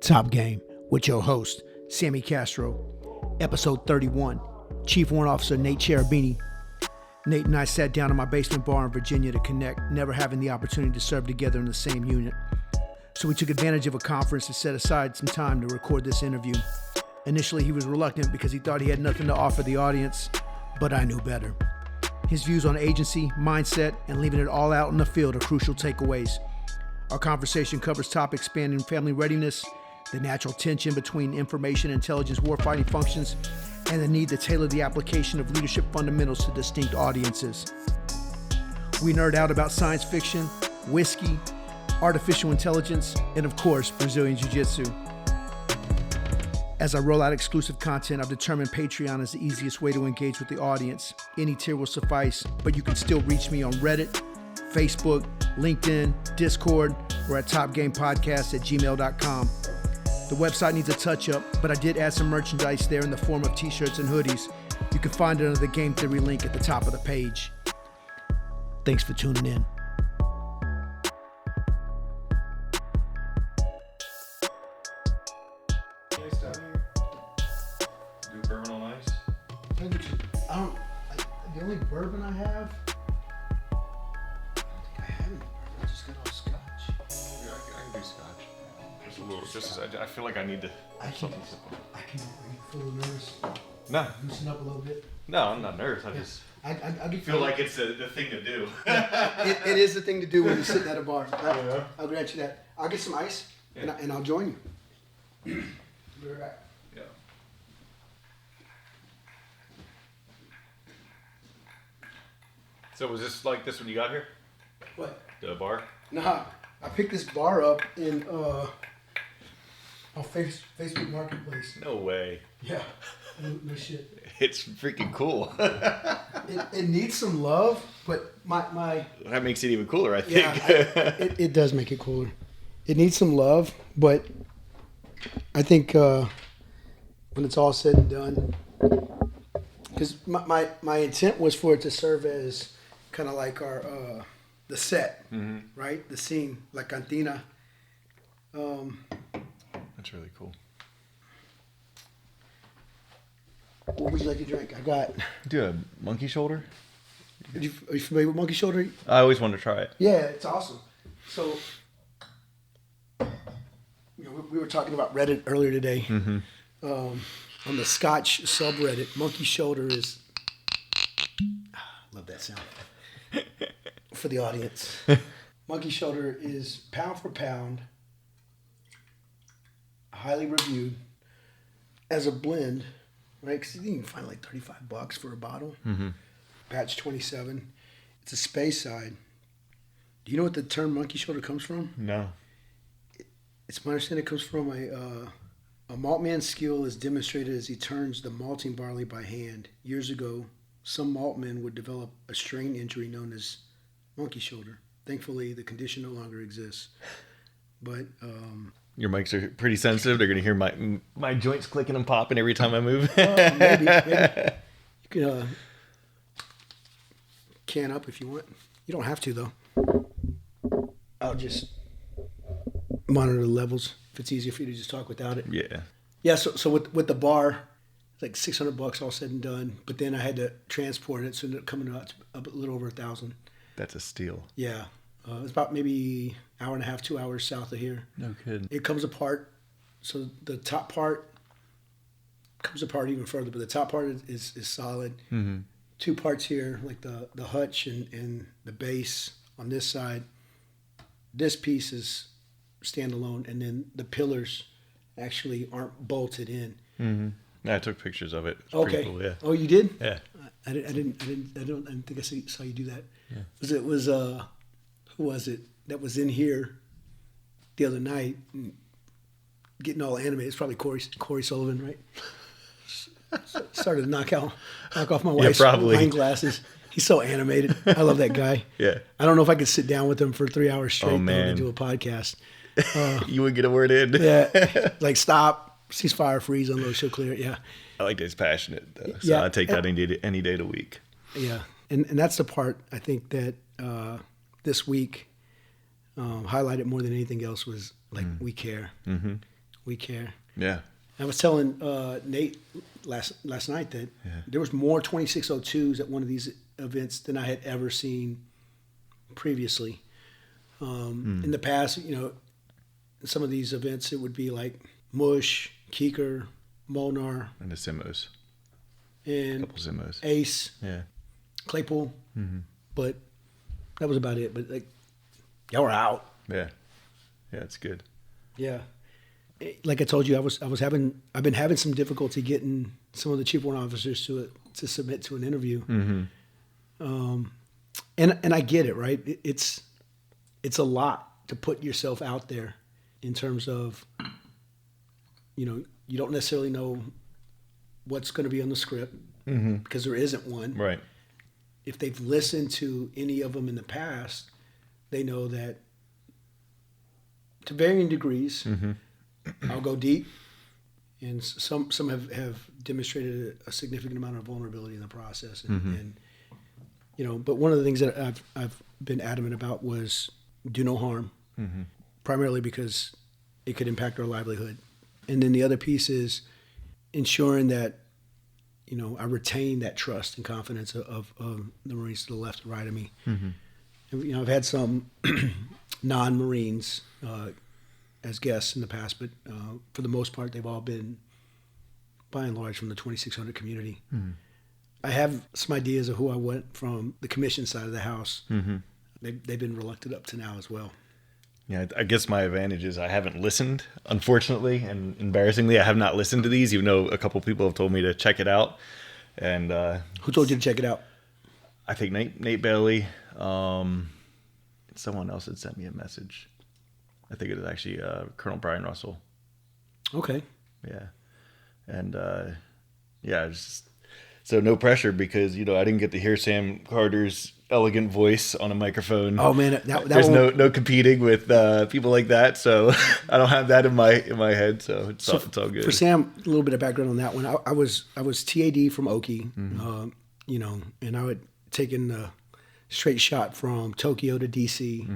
Top Game with your host, Sammy Castro. Episode 31, Chief Warrant Officer Nate Cherubini. Nate and I sat down in my basement bar in Virginia to connect, never having the opportunity to serve together in the same unit. So we took advantage of a conference to set aside some time to record this interview. Initially, he was reluctant because he thought he had nothing to offer the audience, but I knew better. His views on agency, mindset, and leaving it all out in the field are crucial takeaways. Our conversation covers topics spanning family readiness, the natural tension between information intelligence warfighting functions, and the need to tailor the application of leadership fundamentals to distinct audiences. We nerd out about science fiction, whiskey, artificial intelligence, and of course, Brazilian Jiu-Jitsu. As I roll out exclusive content, I've determined Patreon is the easiest way to engage with the audience. Any tier will suffice, but you can still reach me on Reddit, Facebook, LinkedIn, Discord, or at topgamepodcast@gmail.com. The website needs a touch-up, but I did add some merchandise there in the form of t-shirts and hoodies. You can find it under the Game Theory link at the top of the page. Thanks for tuning in. Do bourbon on ice? The only bourbon I have, I don't think I have any bourbon. I just got all scotch. Yeah, I can do scotch. Just a little. I feel like I need to. Are you full of nervous? No, Loosen up a little bit. no, I'm not nervous. I feel like it's the thing to do. It is the thing to do when you're sitting at a bar. Yeah. I'll grant you that. I'll get some ice, Yeah. and I'll join you. Be right back. Yeah. So was this like this when you got here? What? The bar? Nah, I picked this bar up in on Facebook Marketplace. No way. Yeah, no shit. It's freaking cool. It needs some love, but my That makes it even cooler, I think. yeah, it does make it cooler. It needs some love, but I think when it's all said and done, because my intent was for it to serve as kind of like our the set, right? The scene, La Cantina. That's really cool. What would you like to drink? I got. Do a monkey shoulder? Are you familiar with Monkey Shoulder? I always wanted to try it. Yeah, it's awesome. So, we were talking about Reddit earlier today. On the Scotch subreddit, Monkey Shoulder is. Love that sound. For the audience, Monkey Shoulder is pound for pound, highly reviewed as a blend, right? Because you can find like $35 for a bottle. Batch 27. It's a space side. Do you know what the term Monkey Shoulder comes from? No. It's my understanding it comes from a maltman's skill is demonstrated as he turns the malting barley by hand. Years ago, some maltmen would develop a strain injury known as monkey shoulder. Thankfully, the condition no longer exists. But Your mics are pretty sensitive. They're going to hear my joints clicking and popping every time I move. maybe. You can can up if you want. You don't have to, though. I'll just monitor the levels if it's easier for you to just talk without it. Yeah. Yeah, so with the bar, it's like $600 all said and done. But then I had to transport it, so it ended up coming out a little over $1,000. That's a steal. Yeah. It's about maybe hour and a half, 2 hours south of here. No kidding. It comes apart. So the top part comes apart even further, but the top part is solid. Mm-hmm. 2 parts here, like the hutch and the base on this side. This piece is standalone, and then the pillars actually aren't bolted in. Mm-hmm. Yeah, I took pictures of it. It's Okay. pretty cool, yeah. Oh, you did? Yeah. I didn't think I saw you do that. Yeah. Who was it that was in here the other night getting all animated? It's probably Corey Sullivan, right? Started to knock off my wife's wine glasses. He's so animated. I love that guy. Yeah. I don't know if I could sit down with him for 3 hours straight Oh, man. and do a podcast. You would get a word in. Yeah, like stop, ceasefire, freeze, unload, show clear. Yeah. I like that he's passionate, though. So Yeah. I take that any day of the week. Yeah, and that's the part I think that this week highlighted more than anything else was like we care. Mm-hmm. We care. Yeah. I was telling Nate last night that there was more 2602s at one of these events than I had ever seen previously. In the past, you know, some of these events, it would be like Mush, Keeker, Molnar. And the Simmos. And a couple Simmos. Ace. Yeah. Claypool. But that was about it. But like, y'all were out. Yeah. Yeah, it's good. Yeah. Like I told you, I've been having some difficulty getting some of the Chief Warrant Officers to submit to an interview. And I get it, right? It's a lot to put yourself out there in terms of, you know, you don't necessarily know what's going to be on the script because there isn't one. Right. If they've listened to any of them in the past, they know that to varying degrees, I'll go deep, and some have demonstrated a significant amount of vulnerability in the process. And you know, but one of the things that I've been adamant about was do no harm, primarily because it could impact our livelihood. And then the other piece is ensuring that, you know, I retain that trust and confidence of the Marines to the left and right of me. And, you know, I've had some non-Marines as guests in the past, but for the most part, they've all been, by and large, from the 2600 community. I have some ideas of who I want from the commission side of the house. They've been reluctant up to now as well. Yeah, I guess my advantage is I haven't listened, unfortunately, and embarrassingly, I have not listened to these, even though a couple people have told me to check it out. And who told you to check it out? I think Nate Bailey. Someone else had sent me a message. I think it was actually Colonel Brian Russell. Okay. Yeah. And yeah, it's just, so no pressure because, you know, I didn't get to hear Sam Carter's elegant voice on a microphone. Oh man, there's no competing with people like that, so I don't have that in my head, so it's all good. For Sam, a little bit of background on that one. I was TAD from Oki, you know, and I had taken the straight shot from Tokyo to DC.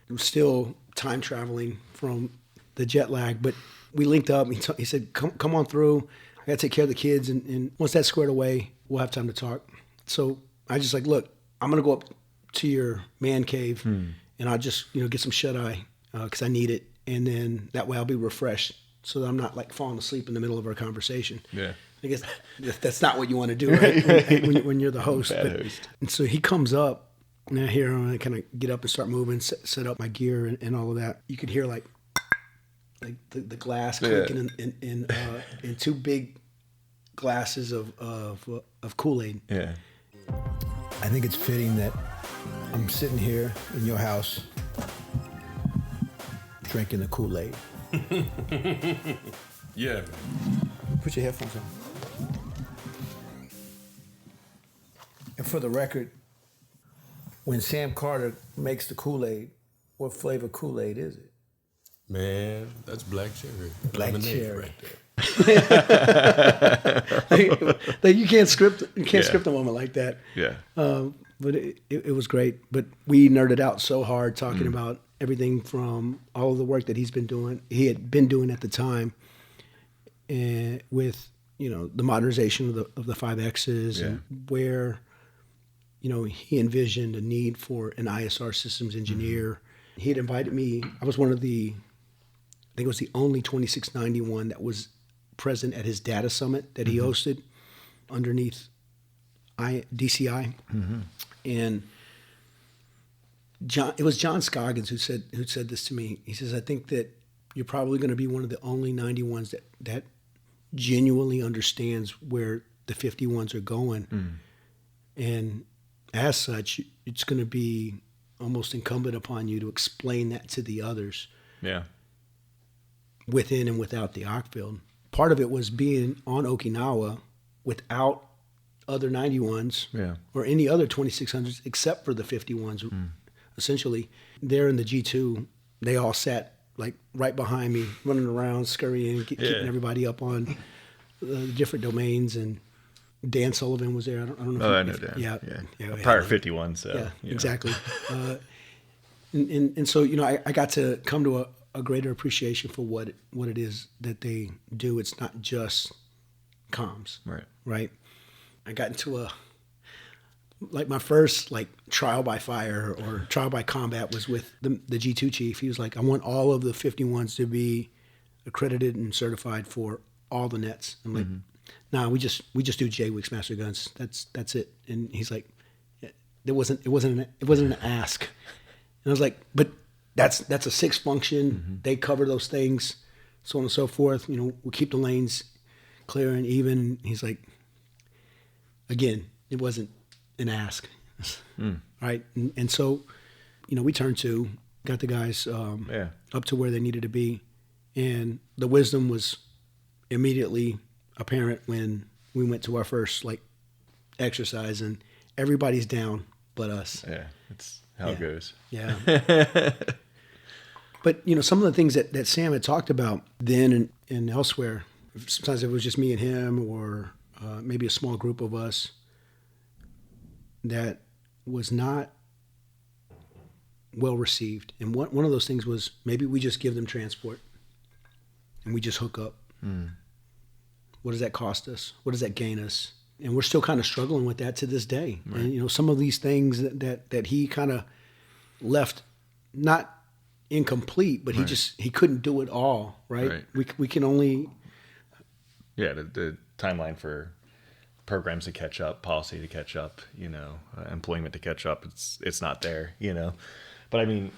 It was still time traveling from the jet lag, but we linked up. He said, "Come on through. I got to take care of the kids, and once that's squared away, we'll have time to talk." So I just like, look, I'm going to go up to your man cave and I'll just, you know, get some shut-eye because I need it. And then that way I'll be refreshed so that I'm not like falling asleep in the middle of our conversation. Yeah. I guess that's not what you want to do, right? when you're the host. Host. And so he comes up and I hear him and I kind of get up and start moving, set up my gear and all of that. You could hear like the glass clicking in two big glasses of Kool-Aid. Yeah. I think it's fitting that I'm sitting here in your house drinking the Kool-Aid. Yeah. Put your headphones on. And for the record, when Sam Carter makes the Kool-Aid, what flavor Kool-Aid is it? Man, that's black cherry. Black Lemonade cherry. right there. Like you can't script a moment like that. Yeah. But it was great. But we nerded out so hard talking about everything from all of the work that he had been doing at the time, and with, you know, the modernization of the 5Xs and where, you know, he envisioned a need for an ISR systems engineer. He had invited me. I was one of the, I think it was the only 2691 that was present at his data summit that he hosted underneath DCI. And it was John Scoggins who said this to me. He says, "I think that you're probably going to be one of the only 91s that genuinely understands where the 51s are going. And as such, it's going to be almost incumbent upon you to explain that to the others." Yeah. Within and without the Ockfield. Part of it was being on Okinawa without other 91s or any other 2600s except for the 51s. Essentially, there in the G2, they all sat like right behind me, running around, scurrying, keeping everybody up on the different domains. And Dan Sullivan was there. I don't know. I know Dan. Yeah. Prior 51. So yeah, exactly. And so, you know, I got to come to a greater appreciation for what it is that they do. It's not just comms, right? I got into my first trial by fire or trial by combat was with the G2 chief. He was like, I want all of the 51s to be accredited and certified for all the nets. I'm like, nah, we just do JWICS master guns. That's it. And he's like, it wasn't an ask. And I was like, but that's a 6 function. They cover those things, so on and so forth. We'll keep the lanes clear and even. He's like, again, it wasn't an ask, right? And so, we got the guys up to where they needed to be, and the wisdom was immediately apparent when we went to our first exercise, and everybody's down but us. Yeah, it's how it goes. Yeah. But some of the things that Sam had talked about then and elsewhere, sometimes it was just me and him, or maybe a small group of us, that was not well received. And one of those things was maybe we just give them transport and we just hook up. What does that cost us? What does that gain us? And we're still kind of struggling with that to this day. Right. And some of these things that he kind of left not incomplete, but he couldn't do it all, right? We can only the timeline for programs to catch up, policy to catch up, employment to catch up. It's not there, But I mean,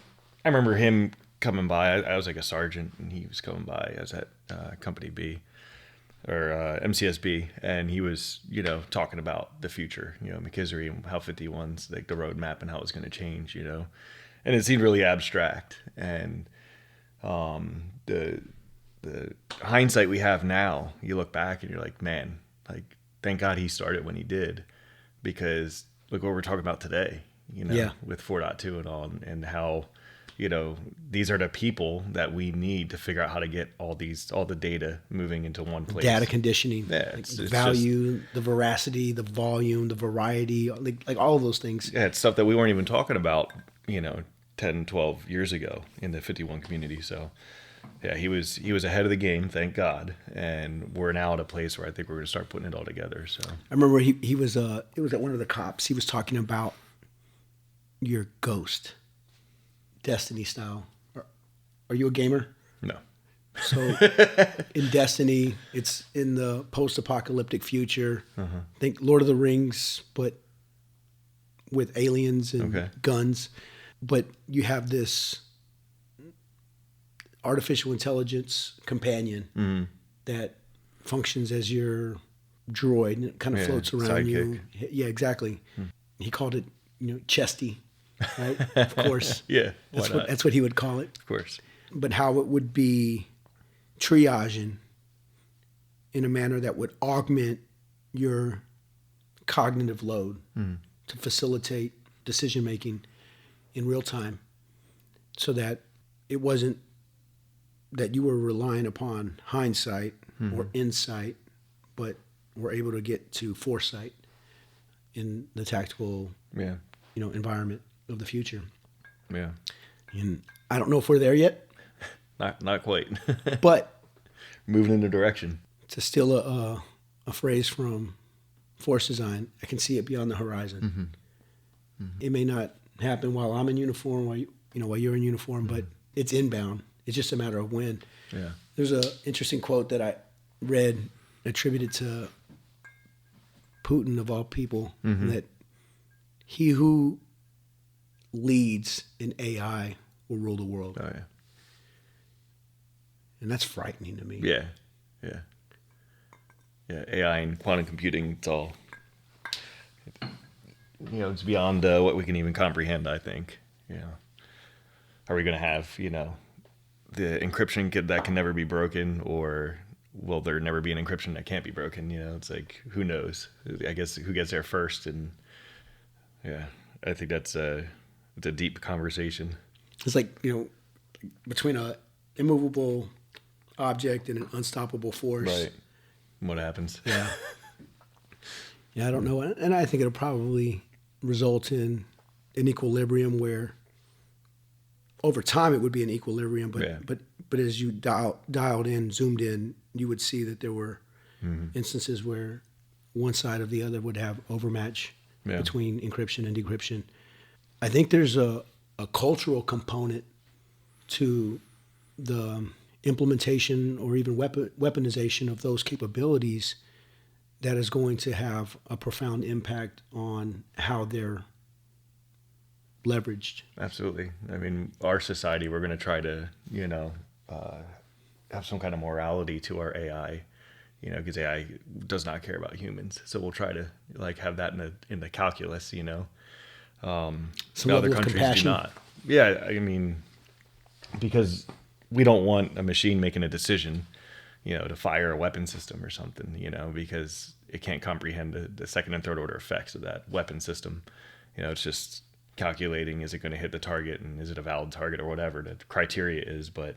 I remember him coming by. I was like a sergeant, and he was coming by. I was at Company B or MCSB, and he was, talking about the future, McKisery and how 51's like the roadmap and how it's going to change, and it seemed really abstract. And the hindsight we have now, you look back and you're like, man, thank God he started when he did, because look what we're talking about today, with 4.2 and all, and how, these are the people that we need to figure out how to get all the data moving into one place. Data conditioning, it's value, the veracity, the volume, the variety, like all of those things. Yeah, it's stuff that we weren't even talking about, 10, 12 years ago in the 51 community. So yeah, he was ahead of the game, thank God. And we're now at a place where I think we're going to start putting it all together. So I remember it was at one of the cops. He was talking about your ghost, Destiny style. Are you a gamer? No. So in Destiny, it's in the post-apocalyptic future. Think Lord of the Rings, but with aliens and guns. But you have this artificial intelligence companion that functions as your droid, and it kind of floats around you. Yeah, exactly. He called it, chesty, right? Of course. Yeah. That's what he would call it. Of course. But how it would be triaging in a manner that would augment your cognitive load to facilitate decision making in real time, so that it wasn't that you were relying upon hindsight or insight, but were able to get to foresight in the tactical, environment of the future. Yeah. And I don't know if we're there yet. Not quite. But moving in the direction. To steal a phrase from Force Design, I can see it beyond the horizon. It may not happen while I'm in uniform, while you're in uniform, but it's inbound. It's just a matter of when. Yeah. There's an interesting quote that I read attributed to Putin, of all people, that he who leads in AI will rule the world. Oh, yeah. And that's frightening to me. Yeah. Yeah. Yeah. AI and quantum computing, it's all, it's beyond what we can even comprehend, I think. Are we going to have, the encryption that can never be broken, or will there never be an encryption that can't be broken? It's like, who knows? I guess who gets there first? And yeah, I think it's a deep conversation. It's like, between a immovable object and an unstoppable force. Right. What happens? Yeah. Yeah, I don't know. And I think it'll probably result in an equilibrium where over time it would be an equilibrium, but Yeah. but as you dialed in, zoomed in, you would see that there were instances where one side of the other would have overmatch between encryption and decryption. I think there's a cultural component to the implementation or even weaponization of those capabilities that is going to have a profound impact on how they're leveraged. Absolutely. I mean, our society, we're going to try to, have some kind of morality to our AI, because AI does not care about humans. So we'll try to have that in the calculus, Some Other level of countries compassion. do not. Yeah, I mean, because we don't want a machine making a decision, to fire a weapon system or something, because it can't comprehend the second and third order effects of that weapon system. It's just calculating, is it going to hit the target and is it a valid target or whatever the criteria is. But,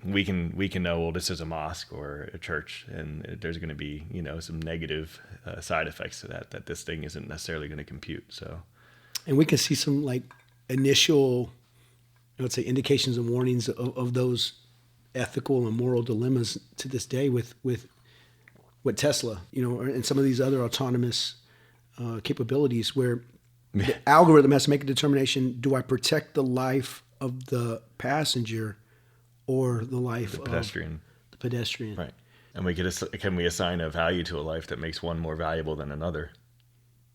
we can know, well, this is a mosque or a church, and there's going to be, some negative side effects to that this thing isn't necessarily going to compute. So, And we can see some initial, let's say, indications and warnings of those ethical and moral dilemmas to this day with Tesla, and some of these other autonomous capabilities where the algorithm has to make a determination: do I protect the life of the passenger or the life of the pedestrian? Right. And can we assign a value to a life that makes one more valuable than another?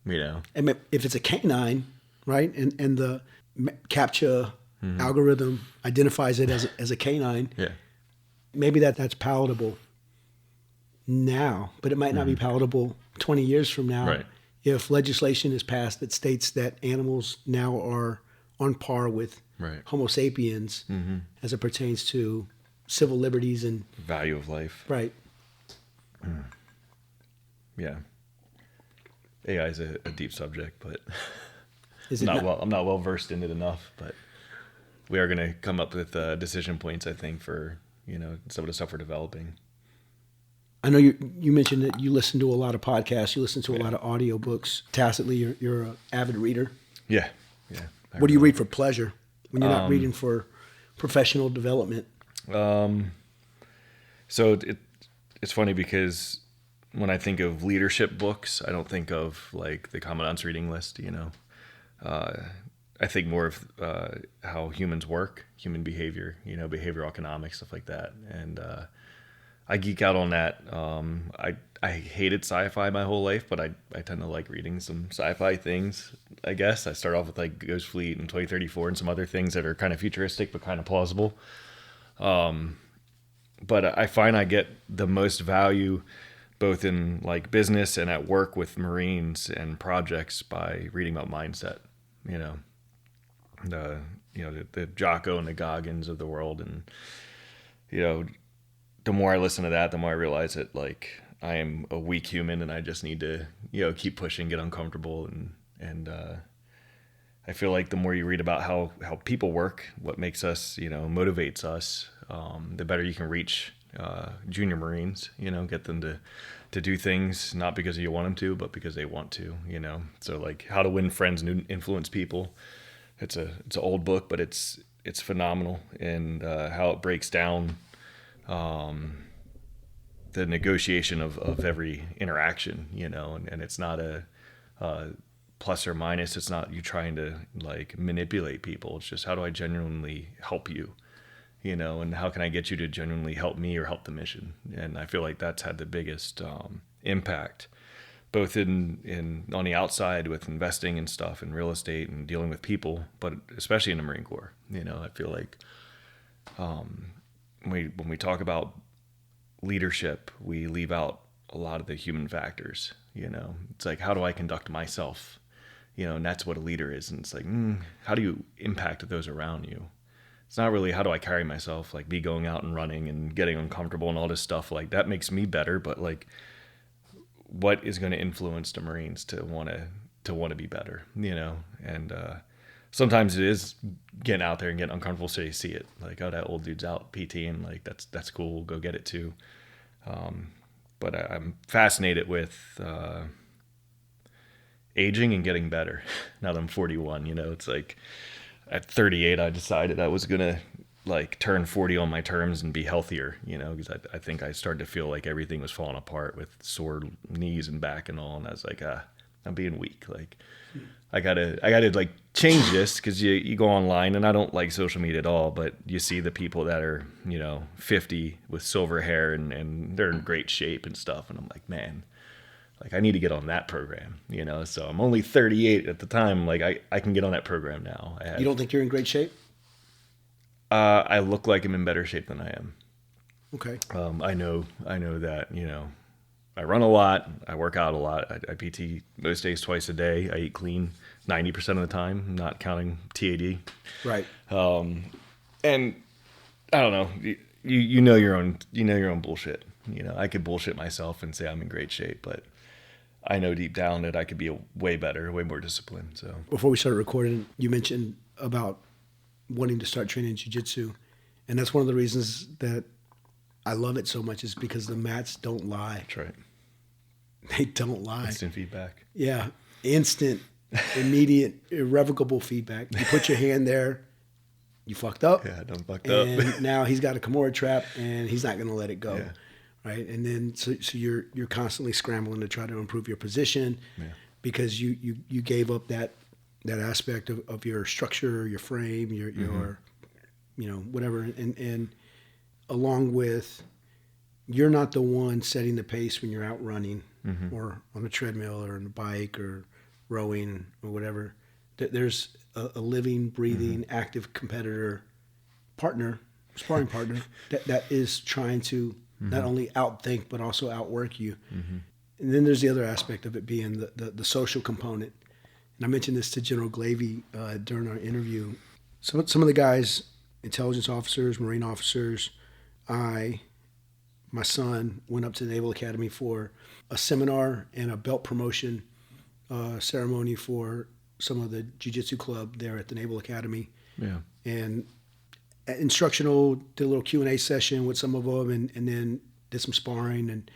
And if it's a canine, right, and the CAPTCHA algorithm identifies it as a canine, maybe that's palatable now, but it might not be palatable 20 years from now. Right. If legislation is passed that states that animals now are on par with Homo sapiens as it pertains to civil liberties and value of life. Right. Yeah. AI is a deep subject, but Is it I'm not well versed in it enough. But we are going to come up with decision points, I think, for some of the stuff we're developing. I know you mentioned that you listen to a lot of podcasts. You listen to a lot of audiobooks. Tacitly, you're an avid reader. Yeah. What do you read for pleasure when you're not reading for professional development? So it's funny because when I think of leadership books, I don't think of the Commandant's reading list, I think more of how humans work, human behavior, behavioral economics, stuff like that. And I geek out on that. I hated sci-fi my whole life, but I tend to like reading some sci-fi things, I guess. I start off with Ghost Fleet and 2034 and some other things that are kind of futuristic but kind of plausible. But I find I get the most value both in business and at work with Marines and projects by reading about mindset, the Jocko and the Goggins of the world. And, the more I listen to that, the more I realize that I am a weak human and I just need to, keep pushing, get uncomfortable. And I feel like the more you read about how people work, what makes us, motivates us, the better you can reach junior Marines, get them to do things not because you want them to, but because they want to, So How to Win Friends and Influence People. It's an old book, but it's phenomenal, and how it breaks down the negotiation of every interaction, and it's not a plus or minus. It's not you trying to manipulate people. It's just, how do I genuinely help you, and how can I get you to genuinely help me or help the mission? And I feel like that's had the biggest impact, both in on the outside with investing and stuff and real estate and dealing with people, but especially in the Marine Corps. I feel like when we talk about leadership, we leave out a lot of the human factors. It's how do I conduct myself? And that's what a leader is. And it's how do you impact those around you? It's not really how do I carry myself, me going out and running and getting uncomfortable and all this stuff. That makes me better, but what is going to influence the Marines to want to be better, And sometimes it is getting out there and getting uncomfortable so you see it. Oh, that old dude's out PTing, that's cool, we'll go get it too. But I'm fascinated with aging and getting better now that I'm 41. It's at 38, I decided I was gonna like turn 40 on my terms and be healthier, because I think I started to feel like everything was falling apart with sore knees and back and all, and I was like, I'm being weak. Like, I gotta like change this, because you go online, and I don't like social media at all, but you see the people that are 50 with silver hair and they're in great shape and stuff, and I'm like, man, like I need to get on that program, So I'm only 38 at the time. Like I can get on that program now. You don't think you're in great shape? I look like I'm in better shape than I am. Okay. I know that, I run a lot. I work out a lot. I PT most days twice a day. I eat clean 90% of the time, not counting TAD. Right. And I don't know. You know your own bullshit. I could bullshit myself and say I'm in great shape, but I know deep down that I could be way better, way more disciplined. So before we started recording, you mentioned about wanting to start training jiu-jitsu, and that's one of the reasons that I love it so much, is because the mats don't lie. That's right. They don't lie. Instant feedback. Yeah. Instant, immediate, irrevocable feedback. You put your hand there, you fucked up. Yeah, don't fucked up. And now he's got a Kimura trap, and he's not going to let it go. Yeah. Right. And then so you're constantly scrambling to try to improve your position, because you gave up that aspect of your structure, your frame, your whatever, and along with, you're not the one setting the pace when you're out running or on a treadmill or on a bike or rowing or whatever. There's a living, breathing, active competitor partner, sparring partner that is trying to not only outthink but also outwork you. And then there's the other aspect of it being the social component. And I mentioned this to General Glavy during our interview. Some of the guys, intelligence officers, Marine officers, my son went up to the Naval Academy for a seminar and a belt promotion ceremony for some of the Jiu-Jitsu club there at the Naval Academy. Yeah. And instructional, did a little Q&A session with some of them, and then did some sparring, and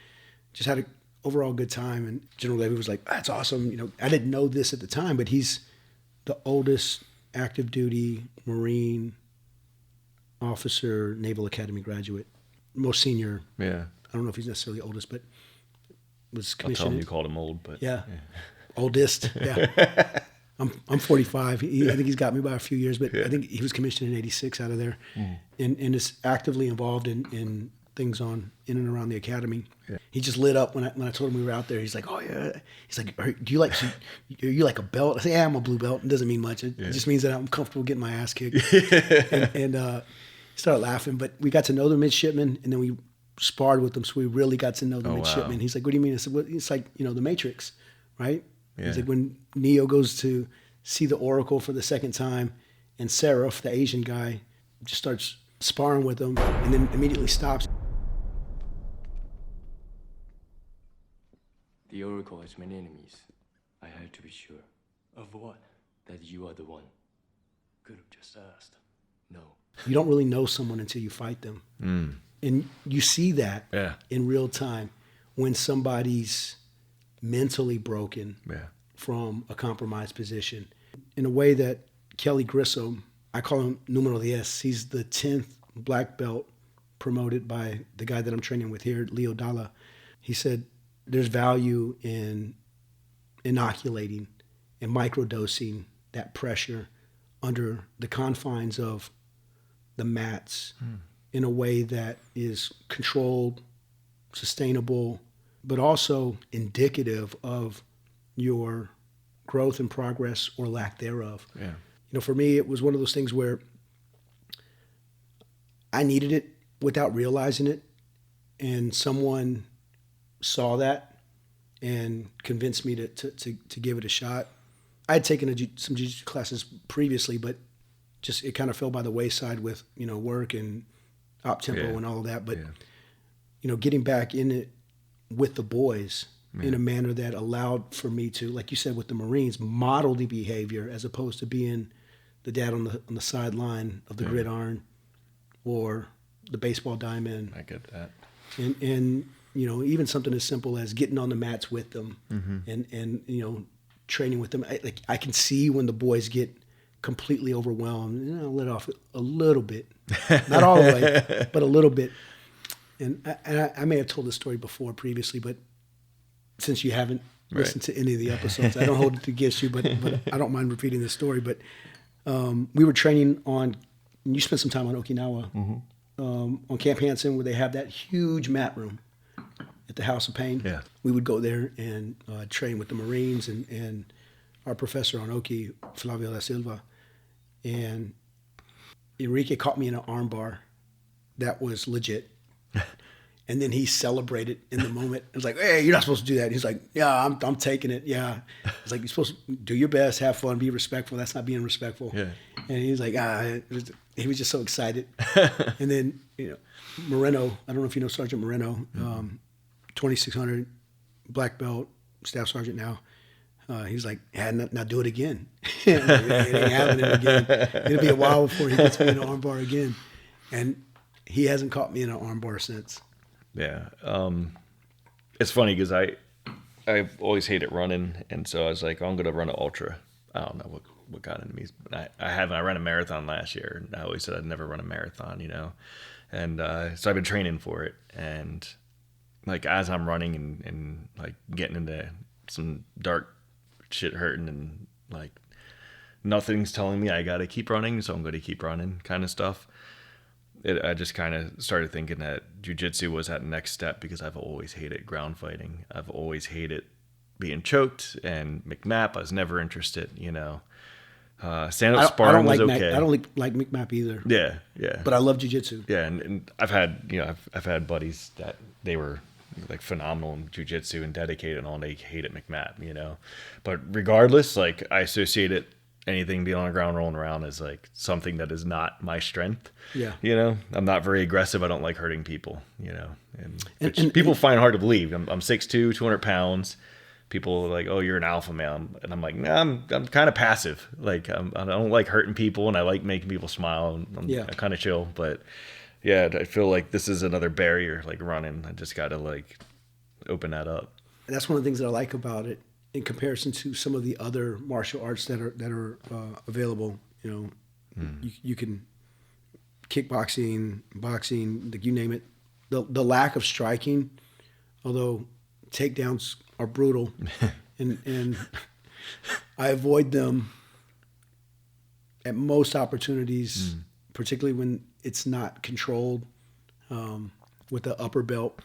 just had an overall good time. And General Levy was like, that's awesome. I didn't know this at the time, but he's the oldest active duty Marine officer, Naval Academy graduate, most senior. Yeah. I don't know if he's necessarily oldest, but was I'll commissioned. tell him you called him old, but yeah. Oldest. Yeah. I'm 45. I think he's got me by a few years, but I think he was commissioned in '86 out of there, and is actively involved in things in and around the academy. Yeah. He just lit up when I told him we were out there. He's like, "Oh yeah." He's like, "Are you like a belt?" I say, "Yeah, I'm a blue belt." It doesn't mean much. It just means that I'm comfortable getting my ass kicked. and he started laughing. But we got to know the midshipmen, and then we sparred with them, so we really got to know the midshipmen. Wow. He's like, "What do you mean?" I said, "Well, it's like the Matrix, right?" Yeah. He's like, when Neo goes to see the Oracle for the second time, and Seraph, the Asian guy, just starts sparring with him, and then immediately stops. The Oracle has many enemies. I had to be sure. Of what? That you are the one. Could have just asked. No. You don't really know someone until you fight them. And you see that in real time when somebody's mentally broken from a compromised position. In a way that Kelly Grissom, I call him numero 10, he's the 10th black belt promoted by the guy that I'm training with here, Leo Dalla. He said there's value in inoculating and microdosing that pressure under the confines of the mats in a way that is controlled, sustainable, but also indicative of your growth and progress or lack thereof. Yeah. For me, it was one of those things where I needed it without realizing it, and someone saw that and convinced me to give it a shot. I had taken some jiu-jitsu classes previously, but just it kind of fell by the wayside with work and op tempo and all of that. But getting back in it with the boys in a manner that allowed for me to, like you said with the Marines, model the behavior as opposed to being the dad on the sideline of the gridiron or the baseball diamond. I get that. And even something as simple as getting on the mats with them and training with them. I can see when the boys get completely overwhelmed. You know, let off a little bit, not all the way, but a little bit. And I may have told this story before previously, but since you haven't listened to any of the episodes, I don't hold it against you, but I don't mind repeating this story. But we were training on, and you spent some time on Okinawa, on Camp Hansen, where they have that huge mat room at the House of Pain. Yeah. We would go there and train with the Marines and our professor on Oki, Flavio da Silva. And Enrique caught me in an arm bar that was legit. And then he celebrated in the moment. It was like, hey, you're not supposed to do that. He's like, yeah, I'm taking it. Yeah. It's like, you're supposed to do your best, have fun, be respectful. That's not being respectful. Yeah. And he was like, he was just so excited. And then, you know, Moreno, I don't know if you know Sergeant Moreno, 2600, black belt, staff sergeant now. He's like, now do it again. It ain't happening again. It'll be a while before he gets me in an arm bar again. And he hasn't caught me in an arm bar since. Yeah. It's funny because I've always hated running, and so I was like, I'm gonna run an ultra. I don't know what got into me. I ran a marathon last year, and I always said I'd never run a marathon, you know. And so I've been training for it, and like as I'm running and like getting into some dark shit hurting, and like nothing's telling me I gotta keep running, so I'm gonna keep running kind of stuff. I just kind of started thinking that jiu-jitsu was that next step, because I've always hated ground fighting. I've always hated being choked, and McMap, I was never interested, you know. Stand-up sparring was okay. I don't like McMap either. Yeah, yeah. But I love jiu-jitsu. Yeah, and I've had, you know, I've had buddies that they were like phenomenal in jiu-jitsu and dedicated and all, and they hated McMap, you know. But regardless, like I associate it, anything being on the ground rolling around is like something that is not my strength. Yeah. You know, I'm not very aggressive. I don't like hurting people, you know, and people find it hard to believe. I'm 6'2", 200 pounds. People are like, oh, you're an alpha male. And I'm like, nah, I'm kind of passive. Like I don't like hurting people, and I like making people smile. I'm kind of chill, but yeah, I feel like this is another barrier, like running. I just got to like open that up. And that's one of the things that I like about it in comparison to some of the other martial arts that are available. You know, you can kickboxing, boxing, you name it. The lack of striking, although takedowns are brutal, and I avoid them at most opportunities, particularly when it's not controlled with the upper belt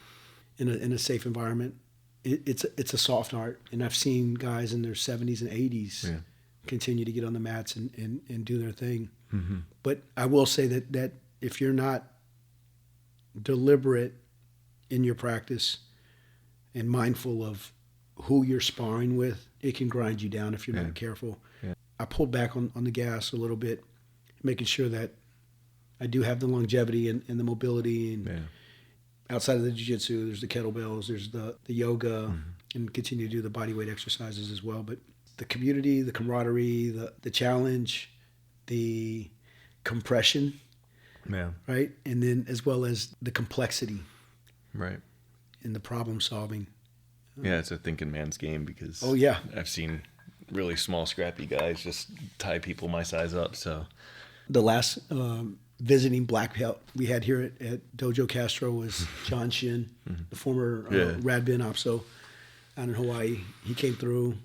in a safe environment. It's a soft art, and I've seen guys in their 70s and 80s continue to get on the mats and do their thing. Mm-hmm. But I will say that if you're not deliberate in your practice and mindful of who you're sparring with, it can grind you down if you're not careful. Yeah. I pulled back on the gas a little bit, making sure that I do have the longevity and the mobility. And outside of the jiu-jitsu, there's the kettlebells, there's the yoga, and continue to do the body weight exercises as well. But the community, the camaraderie, the challenge, the compression, right? And then as well as the complexity. Right. And the problem solving. Yeah, it's a thinking man's game, because I've seen really small, scrappy guys just tie people my size up. So the last visiting black belt we had here at Dojo Castro was John Shin, the former Radbin Opso out in Hawaii. He came through.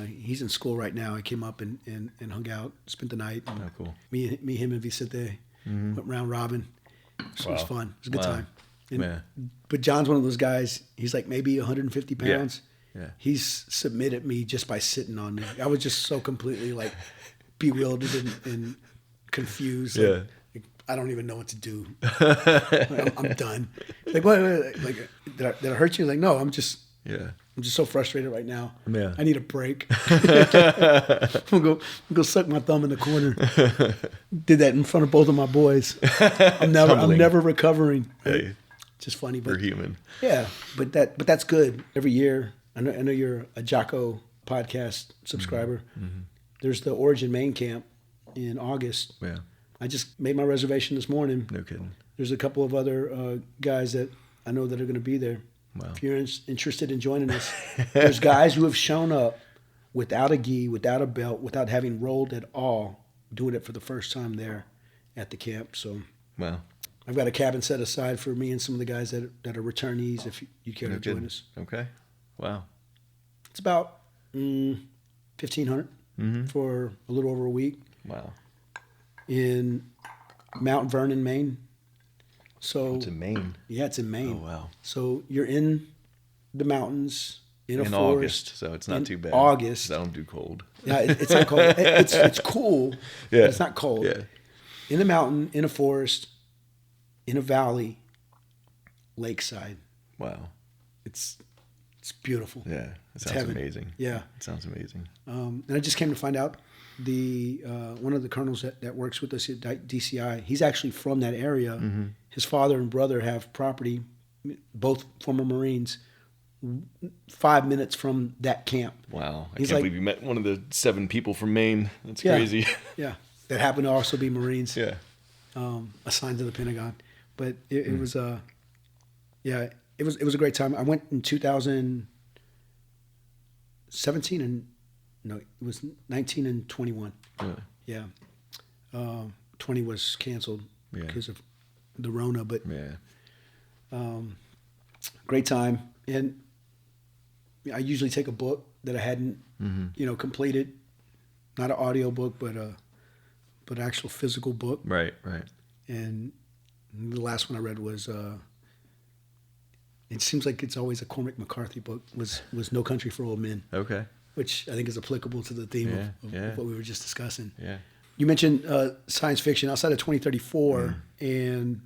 He's in school right now. I came up and hung out, spent the night. And cool. Me, him, and Vicente went round robin. It was fun. It was a good time. But John's one of those guys, he's like maybe 150 pounds. Yeah. He's submitted me just by sitting on me. I was just so completely like bewildered and confused. Yeah. Like, I don't even know what to do. I'm done. Like, what? Like, did I hurt you? Like, no, I'm just so frustrated right now. Yeah. I need a break. I'm gonna go suck my thumb in the corner. Did that in front of both of my boys. I'm never recovering. Right? Hey, just funny, but we're human. Yeah, but that's good. Every year, I know you're a Jocko podcast subscriber. Mm-hmm. There's the Origin main camp in August. Yeah. I just made my reservation this morning. No kidding. There's a couple of other guys that I know that are going to be there. Wow. If you're interested in joining us, there's guys who have shown up without a gi, without a belt, without having rolled at all, doing it for the first time there at the camp. So Wow. I've got a cabin set aside for me and some of the guys that are returnees. If you care to join us, Okay. Wow. it's about $1,500 for a little over a week Wow. in Mount Vernon, Maine. So It's in Maine. yeah, it's in Maine. Oh, wow. So you're in the mountains in a In forest. August, so it's not in too bad. August. 'Cause I don't do cold. Yeah, it's not cold. It's cool. Yeah. But it's not cold. Yeah. In the mountain, in a forest, in a valley, lakeside. Wow. It's beautiful. Yeah. It sounds heaven. amazing. Yeah. It sounds amazing. And I just came to find out the one of the colonels that works with us at DCI, he's actually from that area. His father and brother have property, both former Marines, 5 minutes from that camp. Wow. I He's can't like- believe you met one of the 7 people from Maine. That's Yeah. crazy. Yeah, that happened to also be Marines. Yeah. Assigned to the Pentagon. But it was yeah, it was a great time. I went in 2017 and no, it was 19 and 21. Really? Yeah. 20 was canceled Yeah. because of the Rona, but Yeah. great time. And I usually take a book that I hadn't, completed, not an audio book, but an actual physical book. Right. Right. And the last one I read was, it seems like it's always a Cormac McCarthy book, was No Country for Old Men, Okay. which I think is applicable to the theme Yeah, of yeah. what we were just discussing. Yeah. You mentioned science fiction outside of 2034 and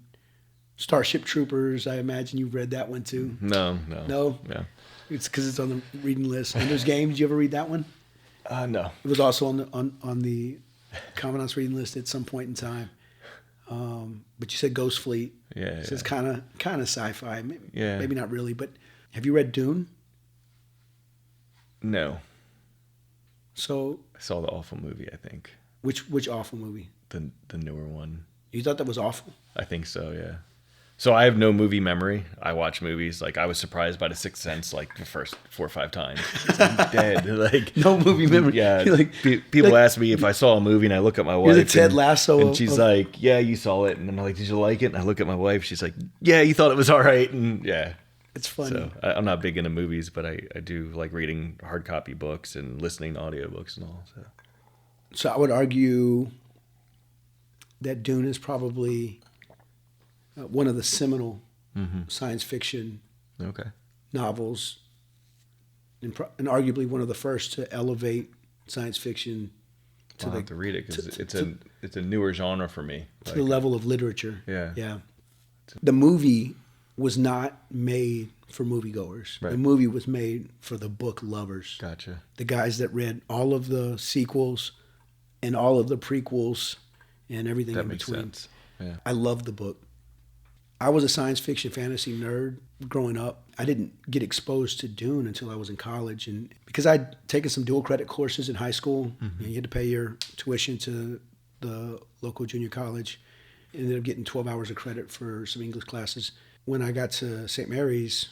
Starship Troopers. I imagine you've read that one too. No. No? Yeah. It's because it's on the reading list. Ender's Game. Did you ever read that one? No. It was also on the Commandant's reading list at some point in time. But you said Ghost Fleet. Yeah. So it's kind of sci-fi. Yeah. Maybe not really. But have you read Dune? No. So I saw the awful movie, I think. which awful movie? The newer one. You thought that was awful? I think so, yeah. So I have no movie memory. I watch movies. Like, I was surprised by The Sixth Sense, like, the first 4 or 5 times. I'm dead. Like, No movie memory. yeah. You're like- people like- ask me if I saw a movie, and I look at my wife. You're the Ted Lasso And of- she's of- like, yeah, you saw it. And I'm like, did you like it? And I look at my wife. She's like, yeah, you thought it was all right. And yeah. It's funny. So I'm not big into movies, but I do like reading hard copy books and listening to audiobooks and all. So I would argue that Dune is probably one of the seminal science fiction Okay. novels, and arguably one of the first to elevate science fiction to I'll the have to read it because to it's a newer genre for me. to the level of literature. Yeah. Yeah. The movie was not made for moviegoers. Right. The movie was made for the book lovers. Gotcha. The guys that read all of the sequels and all of the prequels and everything That in makes between. sense. Yeah. I love the book. I was a science fiction fantasy nerd growing up. I didn't get exposed to Dune until I was in college. And because I'd taken some dual credit courses in high school, you had to pay your tuition to the local junior college. Ended up getting 12 hours of credit for some English classes. When I got to St. Mary's,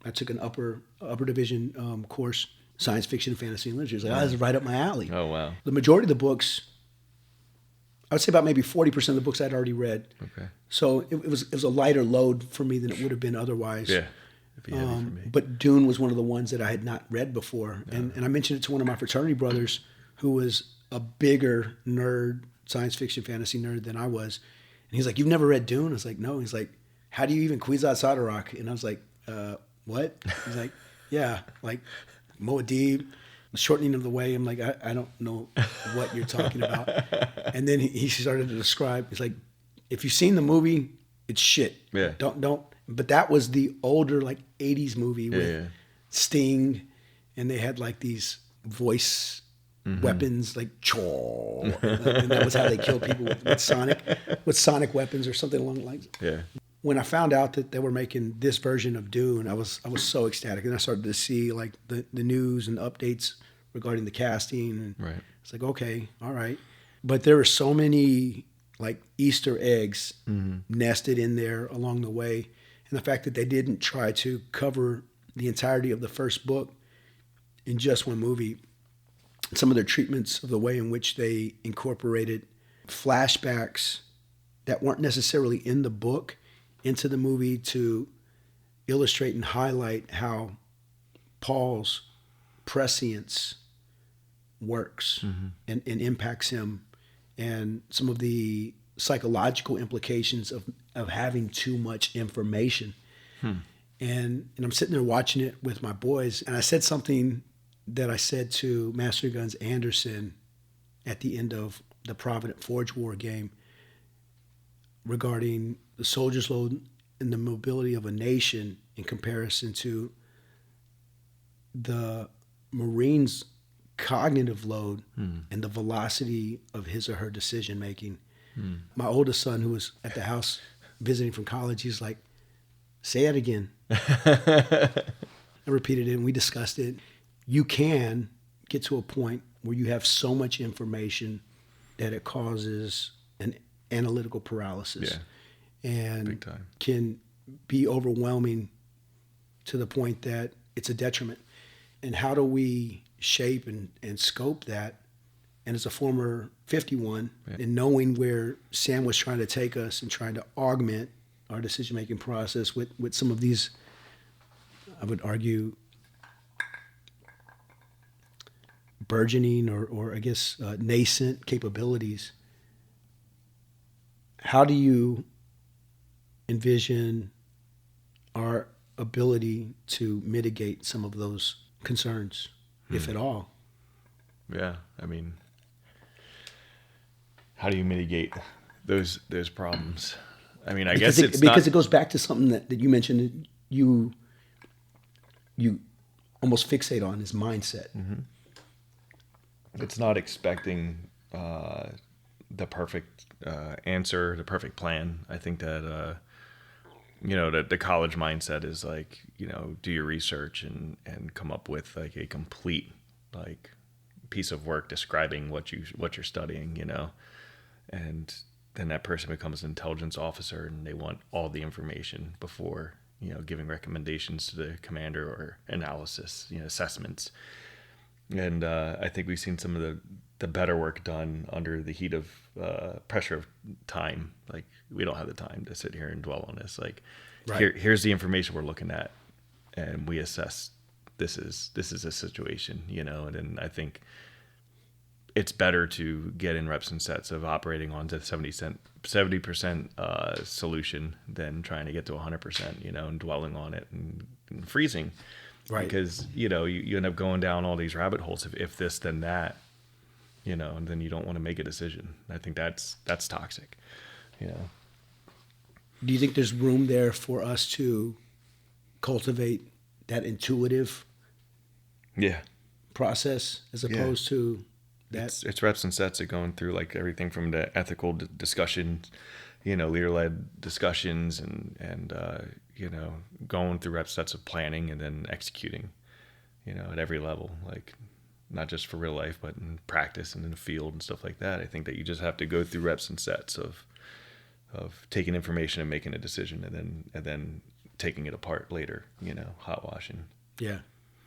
I took an upper division course, science fiction, fantasy, and literature. It's like, oh, this is right up my alley. Oh, wow. The majority of the books, I would say about maybe 40% of the books I'd already read. Okay. So it was a lighter load for me than it would have been otherwise. Yeah. It'd be heavy for me. But Dune was one of the ones that I had not read before. And I mentioned it to one of my fraternity brothers who was a bigger nerd, science fiction, fantasy nerd than I was. And he's like, you've never read Dune? I was like, no. He's like, how do you even Kwisatz Haderach? And I was like, what? He's like, yeah, like Muad'Dib, shortening of the way. I'm like, I don't know what you're talking about. And then he started to describe, he's like, if you've seen the movie, it's shit. Yeah. Don't. But that was the older, like, 80s movie with Sting, and they had, like, these voice weapons, like, chaw. And that was how they killed people with sonic weapons or something along the lines. Yeah. When I found out that they were making this version of Dune, I was so ecstatic. And I started to see, like, the news and updates regarding the casting. And Right. it's like, okay, all right. But there were so many, like, Easter eggs nested in there along the way. And the fact that they didn't try to cover the entirety of the first book in just one movie, some of their treatments of the way in which they incorporated flashbacks that weren't necessarily in the book into the movie to illustrate and highlight how Paul's prescience works and impacts him, and some of the psychological implications of having too much information. And I'm sitting there watching it with my boys, and I said something that I said to Master Guns Anderson at the end of the Provident Forge War game regarding the soldier's load and the mobility of a nation in comparison to the Marines' cognitive load and the velocity of his or her decision making. My oldest son, who was at the house visiting from college, he's like, "Say it again." I repeated it and we discussed it. You can get to a point where you have so much information that it causes an analytical paralysis. And Big time. can be overwhelming to the point that it's a detriment. And how do we shape and scope that? And as a former 51, and knowing where Sam was trying to take us and trying to augment our decision-making process with some of these, I would argue, burgeoning or I guess nascent capabilities, how do you envision our ability to mitigate some of those concerns, if at all? Yeah, I mean, how do you mitigate those problems? I mean, I guess it's because not... it goes back to something that you mentioned that you almost fixate on is mindset. It's not expecting the perfect answer, the perfect plan. I think that that the college mindset is like, do your research and come up with like a complete like piece of work describing what you're studying, and then that person becomes an intelligence officer and they want all the information before giving recommendations to the commander or analysis, assessments. And I think we've seen some of the better work done under the heat of pressure of time. Like, we don't have the time to sit here and dwell on this. Like, here's the information we're looking at, and we assess this is a situation, And then I think it's better to get in reps and sets of operating on to 70% solution than trying to get to 100%, and dwelling on it and freezing. Right. Because, you end up going down all these rabbit holes if this, then that, and then you don't want to make a decision. I think that's toxic, Do you think there's room there for us to cultivate that intuitive process as opposed to that? It's reps and sets of going through like everything from the ethical discussions, leader-led discussions and going through rep sets of planning and then executing, at every level, like not just for real life, but in practice and in the field and stuff like that. I think that you just have to go through reps and sets of taking information and making a decision and then taking it apart later, hot washing. Yeah.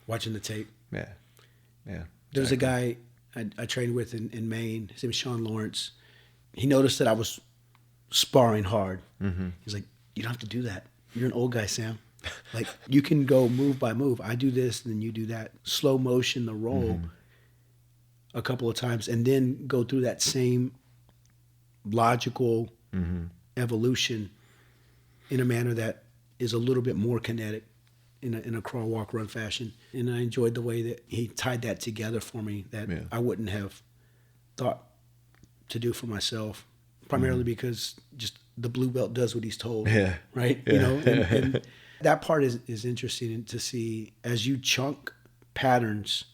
Watching the tape. Yeah. There's a guy I trained with in Maine. His name is Sean Lawrence. He noticed that I was sparring hard. He's like, "You don't have to do that. You're an old guy, Sam. Like, you can go move by move. I do this, and then you do that. Slow motion the roll a couple of times, and then go through that same logical evolution in a manner that is a little bit more kinetic in a crawl, walk, run fashion." And I enjoyed the way that he tied that together for me that I wouldn't have thought to do for myself, primarily because just the blue belt does what he's told, right? And that part is interesting to see. As you chunk patterns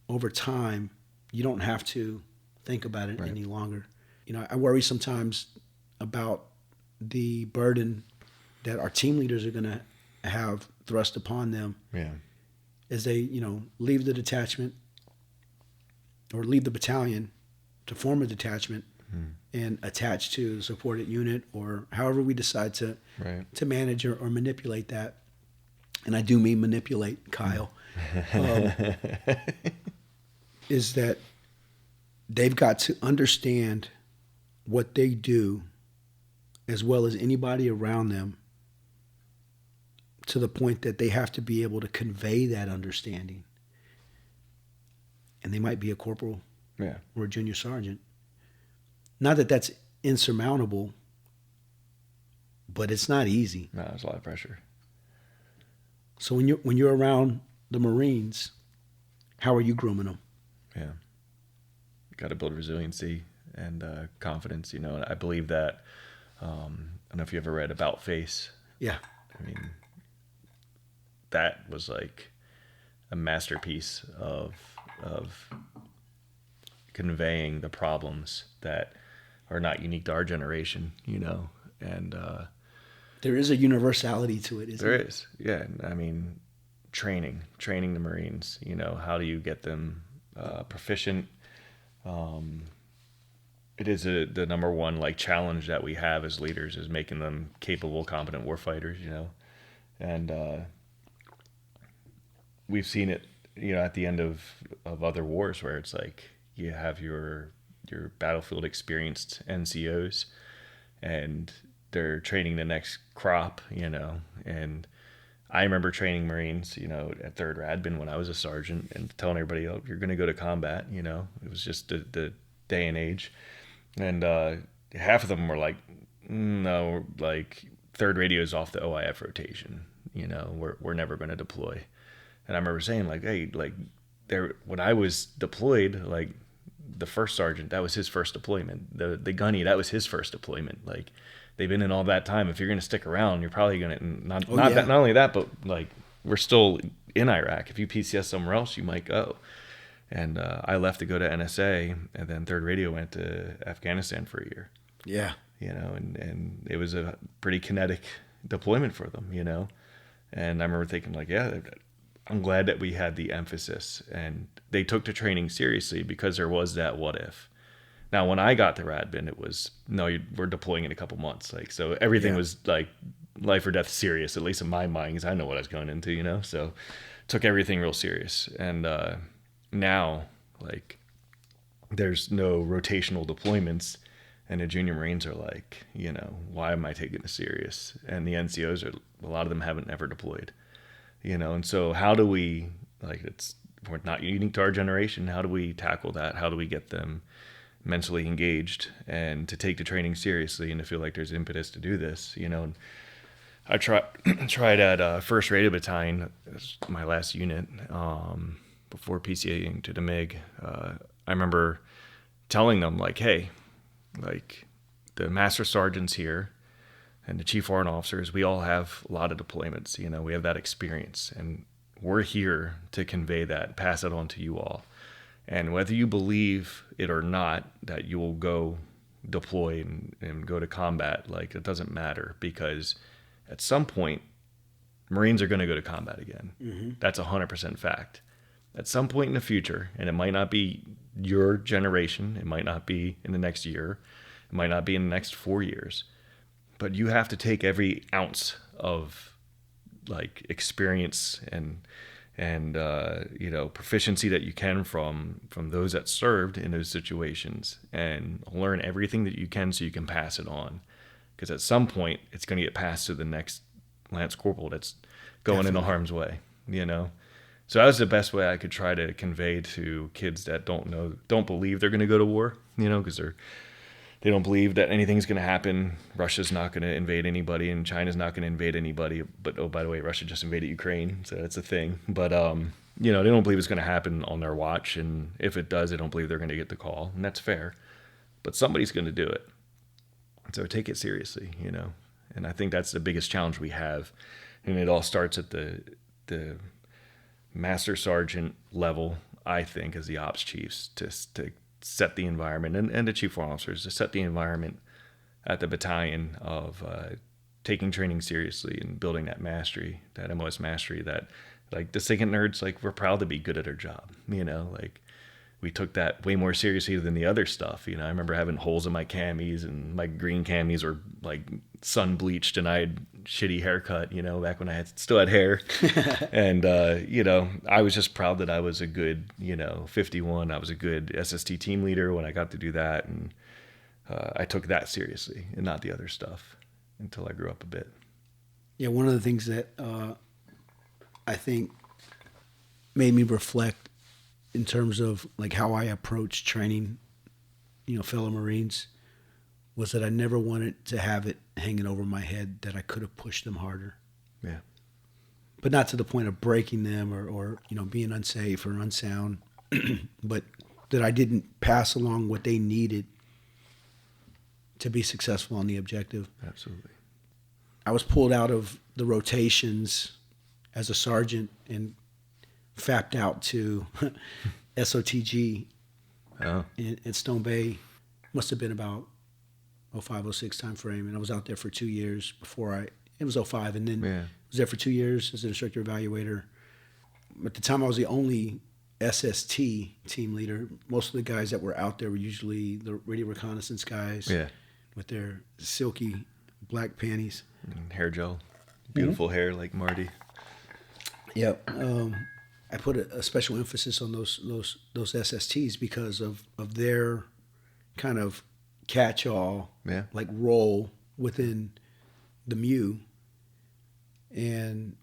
over time, you don't have to think about it any longer. I worry sometimes about the burden that our team leaders are going to have thrust upon them as they, leave the detachment or leave the battalion to form a detachment and attach to the supported unit, or however we decide to manage or manipulate that. And I do mean manipulate, Kyle. is that they've got to understand what they do as well as anybody around them, to the point that they have to be able to convey that understanding. And they might be a corporal or a junior sergeant. Not that that's insurmountable, but it's not easy. No, there's a lot of pressure. So when you're around the Marines, how are you grooming them? Yeah. Got to build resiliency and confidence, you know. And I believe that, I don't know if you ever read About Face. Yeah. I mean, that was like a masterpiece of conveying the problems that are not unique to our generation, you know. And there is a universality to it, isn't there it? is, yeah. I mean, training the Marines, you know, how do you get them proficient? It is the number one like challenge that we have as leaders, is making them capable, competent warfighters, you know. And we've seen it, you know, at the end of other wars, where it's like you have your battlefield experienced NCOs, and they're training the next crop, you know. And I remember training Marines, you know, at 3rd Radbin when I was a sergeant, and telling everybody, oh, you're going to go to combat, you know. It was just the day and age. And half of them were like, no, like 3rd radio is off the OIF rotation, you know, we're never going to deploy. And I remember saying, like, hey, like, when I was deployed, like, the first sergeant, that was his first deployment. The gunny, that was his first deployment. Like, they've been in all that time. If you're going to stick around, you're probably going to not only that, but like, we're still in Iraq. If you PCS somewhere else, you might go. And I left to go to NSA, and then 3rd Radio went to Afghanistan for a year. Yeah. You know, and it was a pretty kinetic deployment for them, you know. And I remember thinking, like, yeah, I'm glad that we had the emphasis, and they took the training seriously, because there was that what if. Now, when I got to Radbin, it was, no, we're deploying in a couple months. Like, so everything was like life or death serious, at least in my mind, because I know what I was going into, you know. So took everything real serious. And now, like, there's no rotational deployments, and the junior Marines are like, you know, why am I taking this serious? And the NCOs a lot of them haven't ever deployed. You know, and so how do we, like, we're not unique to our generation. How do we tackle that? How do we get them mentally engaged and to take the training seriously, and to feel like there's impetus to do this, you know? And I tried at 1st Radio Battalion, my last unit, before PCAing to the MiG. I remember telling them, like, hey, like, the master sergeants here and the chief warrant officers, we all have a lot of deployments, you know, we have that experience, and we're here to convey that, pass it on to you all. And whether you believe it or not that you will go deploy and go to combat, like, it doesn't matter, because at some point, Marines are going to go to combat again. Mm-hmm. That's 100% fact. At some point in the future, and it might not be your generation, it might not be in the next year, it might not be in the next 4 years, but you have to take every ounce of, like, experience and you know, proficiency that you can from those that served in those situations, and learn everything that you can so you can pass it on. Because at some point, it's going to get passed to the next Lance Corporal that's going into harm's way, you know? So that was the best way I could try to convey to kids that don't believe they're going to go to war, you know, because they don't believe that anything's going to happen. Russia's not going to invade anybody, and China's not going to invade anybody. But, oh, by the way, Russia just invaded Ukraine, so that's a thing. But, you know, they don't believe it's going to happen on their watch, and if it does, they don't believe they're going to get the call, and that's fair. But somebody's going to do it. So take it seriously, you know. And I think that's the biggest challenge we have. And it all starts at the master sergeant level, I think, as the ops chiefs, to set the environment, and the chief warrant officers, to set the environment at the battalion of taking training seriously and building that mastery, that MOS mastery, that, like, the second nerds, like, we're proud to be good at our job, you know, like, we took that way more seriously than the other stuff. You know, I remember having holes in my camis, and my green camis were like sun bleached, and I had shitty haircut, you know, back when I still had hair. And, you know, I was just proud that I was a good, you know, 51. I was a good SST team leader when I got to do that. And I took that seriously and not the other stuff until I grew up a bit. Yeah, one of the things that I think made me reflect in terms of like how I approach training, you know, fellow Marines, was that I never wanted to have it hanging over my head that I could have pushed them harder. Yeah. But not to the point of breaking them or you know, being unsafe or unsound, but that I didn't pass along what they needed to be successful on the objective. Absolutely. I was pulled out of the rotations as a sergeant and fapped out to SOTG in Stone Bay. Must have been about 05, 06 time frame. And I was out there for 2 years before it was 05. And then I was there for 2 years as an instructor evaluator. At the time, I was the only SST team leader. Most of the guys that were out there were usually the radio reconnaissance guys with their silky black panties. And hair gel. Beautiful hair like Marty. Yep. I put a special emphasis on those SSTs because of their kind of catch-all like role within the MU and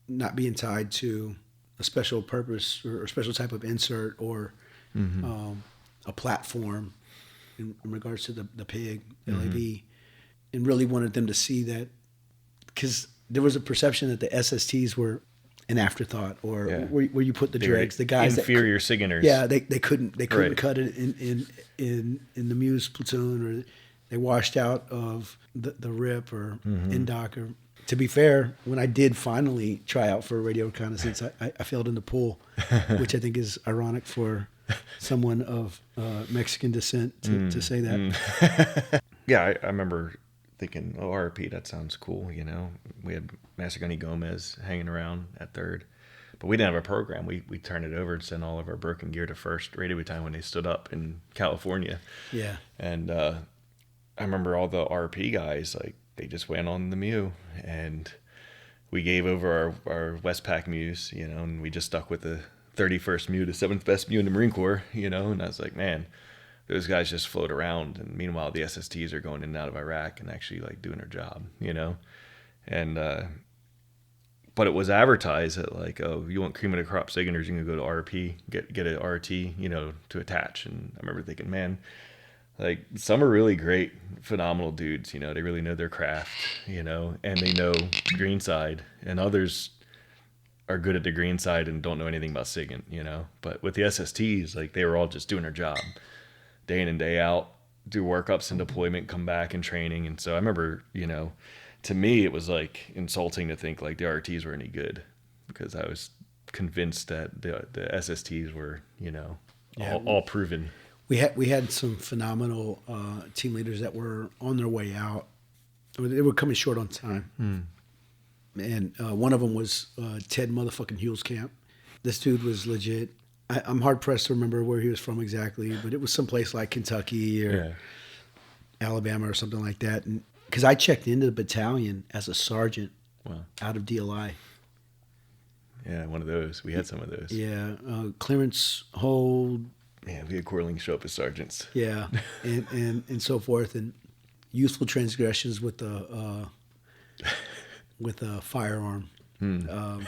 not being tied to a special purpose or a special type of insert or a platform in regards to the PIG, LAV, and really wanted them to see that, because there was a perception that the SSTs were an afterthought or where you put the dregs, the guys inferior SIGINTers. Yeah, they couldn't cut it in the Muse platoon, or they washed out of the RIP or NDOC. Or to be fair, when I did finally try out for radio reconnaissance, I failed in the pool, which I think is ironic for someone of Mexican descent to say that. Yeah, I remember thinking, oh, RP, that sounds cool, you know. We had Master Gunny Gomez hanging around at 3rd. But we didn't have a program. We turned it over and sent all of our broken gear to 1st radio time when they stood up in California. Yeah. And I remember all the RP guys, like, they just went on the MEU. And we gave over our Westpac MEUs, you know, and we just stuck with the 31st MEU, the 7th best MEU in the Marine Corps, you know. And I was like, man, those guys just float around, and meanwhile the SSTs are going in and out of Iraq and actually like doing their job, you know. And but it was advertised that like, oh, you want cream of the crop SIGINTers, you can go to RP, get an RT, you know, to attach. And I remember thinking, man, like some are really great, phenomenal dudes, you know, they really know their craft, you know, and they know green side, and others are good at the green side and don't know anything about SIGINT, you know. But with the SSTs, like they were all just doing their job day in and day out, do workups and deployment, come back and training. And so I remember, you know, to me, it was like insulting to think like the RTs were any good, because I was convinced that the SSTs were, you know, all proven. We had some phenomenal team leaders that were on their way out. They were coming short on time. And one of them was Ted motherfucking Hulskamp. This dude was legit. I'm hard-pressed to remember where he was from exactly, but it was someplace like Kentucky or Alabama or something like that. And because I checked into the battalion as a sergeant out of DLI. Yeah, one of those. We had some of those. Yeah, clearance hold. Yeah, we had Corling show up as sergeants. Yeah, and so forth, and youthful transgressions with a firearm. I'll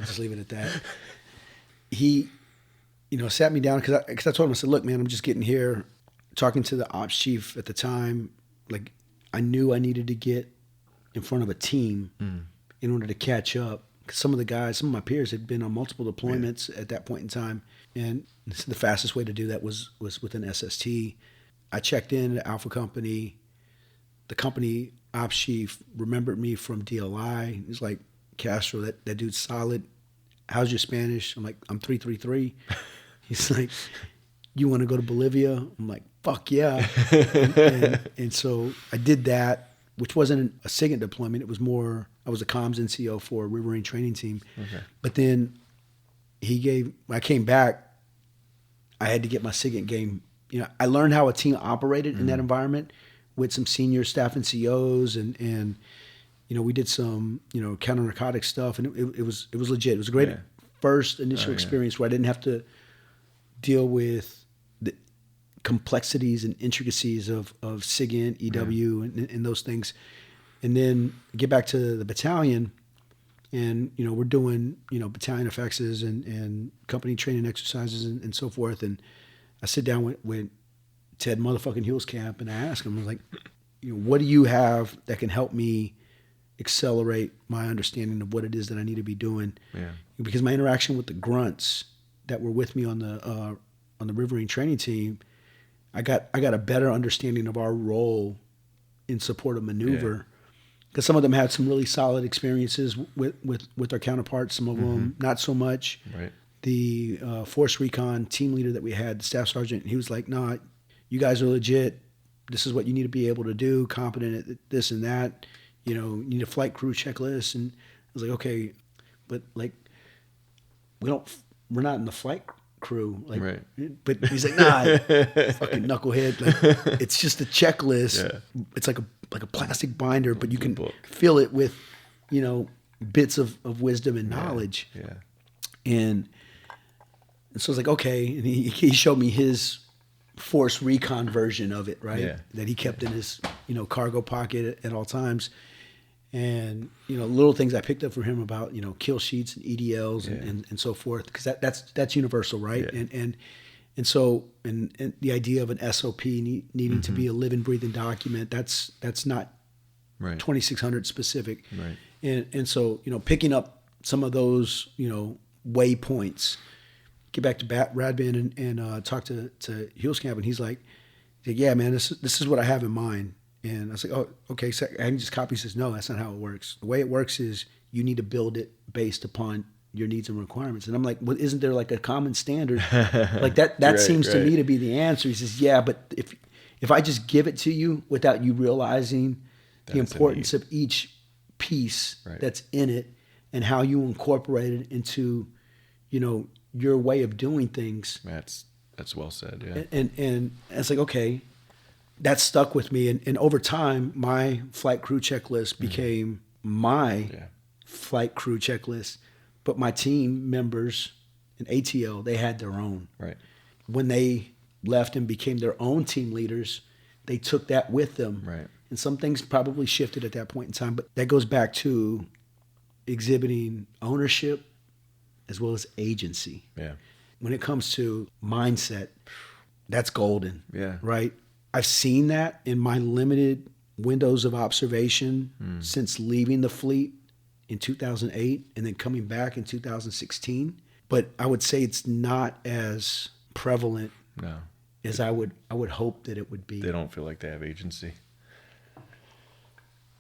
just leave it at that. He, you know, sat me down because I told him, I said, look, man, I'm just getting here, talking to the ops chief at the time. Like, I knew I needed to get in front of a team in order to catch up. Because some of my peers had been on multiple deployments at that point in time. And the fastest way to do that was with an SST. I checked in at Alpha Company. The company ops chief remembered me from DLI. He's like, Castro, that dude's solid. How's your Spanish? I'm like, I'm 333. He's like, you want to go to Bolivia? I'm like, fuck yeah. and so I did that, which wasn't a SIGINT deployment. It was more, I was a comms NCO for a Riverine training team. Okay. But then when I came back, I had to get my SIGINT game. You know, I learned how a team operated in that environment with some senior staff and CEOs, and you know, we did some, you know, counter narcotic stuff, and it was legit. It was a great first initial experience where I didn't have to deal with the complexities and intricacies of SIGINT, EW, and those things, and then get back to the battalion. And, you know, we're doing, you know, battalion effects and company training exercises and so forth. And I sit down with Ted motherfucking Huelskamp and I ask him, I was like, you know, what do you have that can help me accelerate my understanding of what it is that I need to be doing? Yeah. Because my interaction with the grunts that were with me on the Riverine training team, I got a better understanding of our role in support of maneuver. Yeah. Because some of them had some really solid experiences with their counterparts. Some of them not so much. Right. The Force Recon team leader that we had, the staff sergeant, he was like, "Nah, you guys are legit. This is what you need to be able to do. Competent at this and that. You know, you need a flight crew checklist." And I was like, "Okay, but like, we're not in the flight crew, like." Right. But he's like, "Nah, fucking knucklehead. Like, it's just a checklist. Yeah. It's like a plastic binder, but you can book. fill it with, you know, bits of wisdom and knowledge." Yeah. And so I was like, okay. And he showed me his Force Recon version of it, right? Yeah. That he kept in his, you know, cargo pocket at all times. And, you know, little things I picked up from him about, you know, kill sheets and EDLs and so forth, because that's universal, right? Yeah. And so the idea of an SOP needing to be a living, breathing document, that's not Right. 2600 specific. Right. And so, you know, picking up some of those, you know, waypoints, get back to Radband and talk to Huelskamp, and he's like, "Yeah, man, this is what I have in mind." And I was like, "Oh, okay." So I can just copy. He says, "No, that's not how it works. The way it works is you need to build it based upon your needs and requirements." And I'm like, "Well, isn't there like a common standard?" Like that Right, seems to right. me to be the answer. He says, "Yeah, but if I just give it to you without you realizing the That's a importance need. of each piece Right. that's in it and how you incorporate it into, you know, your way of doing things." That's well said. Yeah. And it's like, okay, that stuck with me. And over time, my flight crew checklist became my flight crew checklist. But my team members in ATL, they had their own. Right. When they left and became their own team leaders, they took that with them. Right. And some things probably shifted at that point in time. But that goes back to exhibiting ownership as well as agency. Yeah. When it comes to mindset, that's golden. Yeah. Right? I've seen that in my limited windows of observation since leaving the fleet in 2008 and then coming back in 2016. But I would say it's not as prevalent No. as I would hope that it would be. They don't feel like they have agency.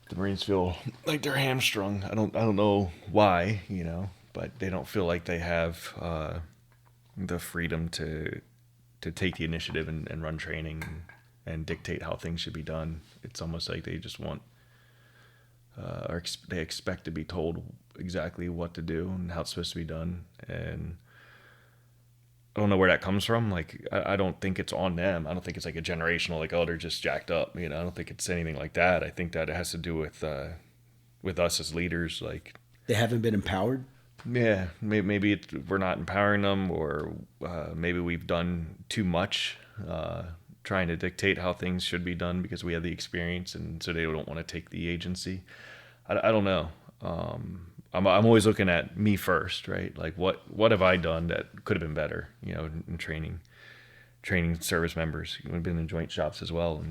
The Marines feel like they're hamstrung. I don't know why, you know, but they don't feel like they have the freedom to take the initiative and run training and dictate how things should be done. It's almost like they just want or they expect to be told exactly what to do and how it's supposed to be done. And I don't know where that comes from. Like, I don't think it's on them. I don't think it's like a generational, like, oh, they're just jacked up. You know, I don't think it's anything like that. I think that it has to do with us as leaders. Like, They haven't been empowered. yeah, maybe we're not empowering them, or maybe we've done too much trying to dictate how things should be done because we have the experience, and so they don't want to take the agency. I don't know. I'm always looking at me first, right? Like, what have I done that could have been better? You know, in training service members. We've been in joint shops as well,